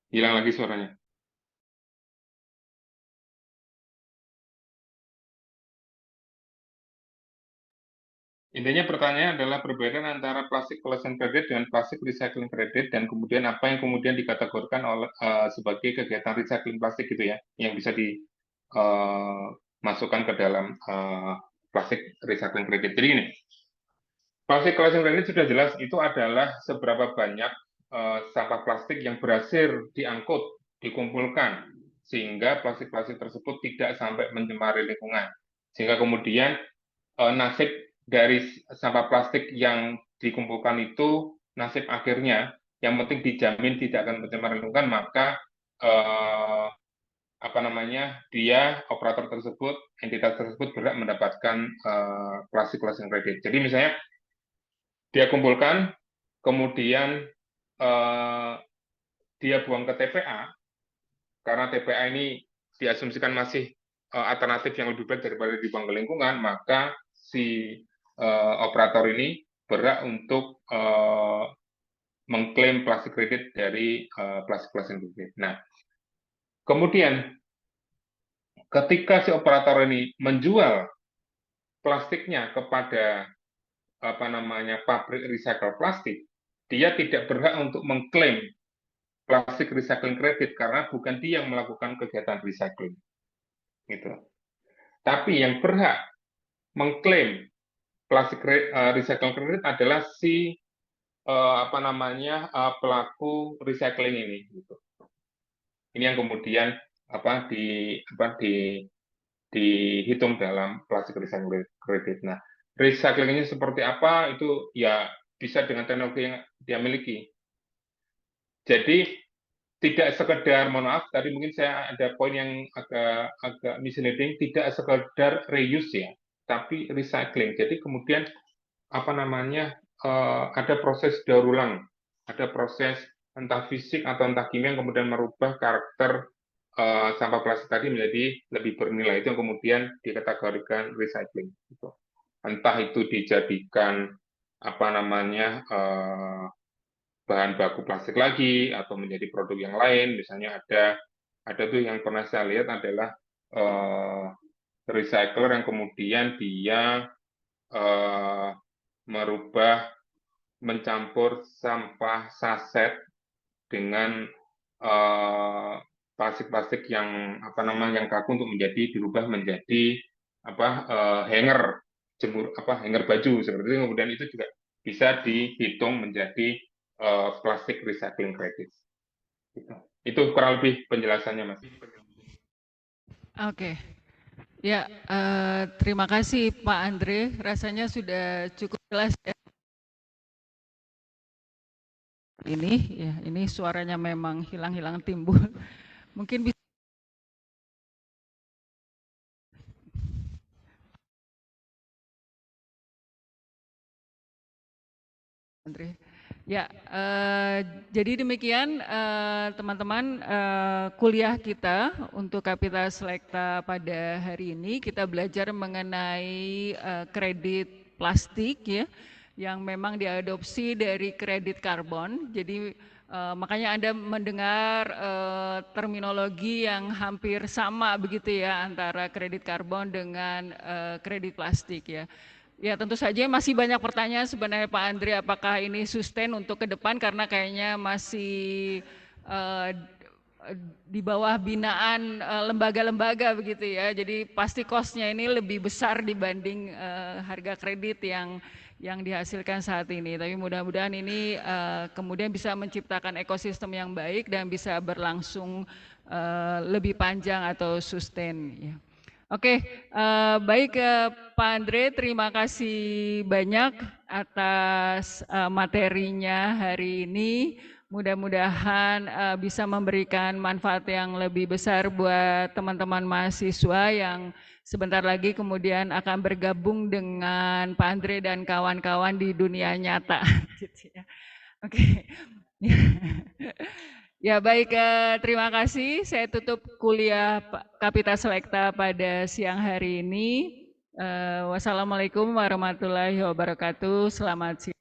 Speaker 2: Hilang lagi suaranya. Intinya pertanyaan adalah perbedaan antara plastic collection credit dengan plastic recycling credit dan kemudian apa yang kemudian dikategorikan oleh sebagai kegiatan recycling plastik gitu ya, yang bisa dimasukkan ke dalam plastic recycling credit. Jadi ini, plastic collection credit sudah jelas itu adalah seberapa banyak sampah plastik yang berhasil diangkut, dikumpulkan, sehingga plastik-plastik tersebut tidak sampai mencemari lingkungan. Sehingga kemudian nasib dari sampah plastik yang dikumpulkan itu nasib akhirnya yang penting dijamin tidak akan mencemari lingkungan, maka dia operator tersebut, entitas tersebut berhak mendapatkan plastic collection credit. Jadi misalnya dia kumpulkan, kemudian dia buang ke TPA, karena TPA ini diasumsikan masih alternatif yang lebih baik daripada dibuang ke lingkungan, maka si operator ini berhak untuk mengklaim plastik kredit dari plastik kredit. Nah, kemudian ketika si operator ini menjual plastiknya kepada pabrik recycle plastik, dia tidak berhak untuk mengklaim plastik recycling kredit karena bukan dia yang melakukan kegiatan recycling. Gitu. Tapi yang berhak mengklaim plastik recycling kredit adalah si pelaku recycling ini. Gitu. Ini yang kemudian dihitung dalam plastik recycling kredit. Nah, recycling ini seperti apa itu ya bisa dengan teknologi yang dia miliki. Jadi tidak sekedar, mohon maaf, tadi mungkin saya ada poin yang agak misleading, tidak sekedar reuse ya, tapi recycling. Jadi kemudian ada proses daur ulang, ada proses entah fisik atau entah kimia yang kemudian merubah karakter sampah plastik tadi menjadi lebih bernilai, itu yang kemudian dikategorikan recycling. Gitu. Entah itu dijadikan bahan baku plastik lagi atau menjadi produk yang lain, misalnya ada tuh yang pernah saya lihat adalah recycler yang kemudian dia mencampur sampah saset dengan plastik-plastik yang yang kaku untuk dirubah menjadi hanger hanger baju seperti itu, kemudian itu juga bisa dihitung menjadi plastik recycling credit. Itu kurang lebih penjelasannya, Mas.
Speaker 1: Oke. Ya, terima kasih Pak Andre. Rasanya sudah cukup jelas ya. Ini suaranya memang hilang-hilang timbul. Mungkin bisa Andre. Ya, jadi demikian teman-teman kuliah kita untuk Kapita Selekta pada hari ini. Kita belajar mengenai kredit plastik ya, yang memang diadopsi dari kredit karbon. Jadi makanya Anda mendengar terminologi yang hampir sama begitu ya antara kredit karbon dengan kredit plastik ya. Ya tentu saja masih banyak pertanyaan sebenarnya Pak Andre, apakah ini sustain untuk ke depan karena kayaknya masih di bawah binaan lembaga-lembaga begitu ya. Jadi pasti cost-nya ini lebih besar dibanding harga kredit yang dihasilkan saat ini. Tapi mudah-mudahan ini kemudian bisa menciptakan ekosistem yang baik dan bisa berlangsung lebih panjang atau sustain ya. Oke, baik Pak Andre, terima kasih banyak atas materinya hari ini. Mudah-mudahan bisa memberikan manfaat yang lebih besar buat teman-teman mahasiswa yang sebentar lagi kemudian akan bergabung dengan Pak Andre dan kawan-kawan di dunia nyata. Oke. Ya baik, terima kasih. Saya tutup kuliah Kapita Selekta pada siang hari ini. Wassalamualaikum warahmatullahi wabarakatuh. Selamat siang.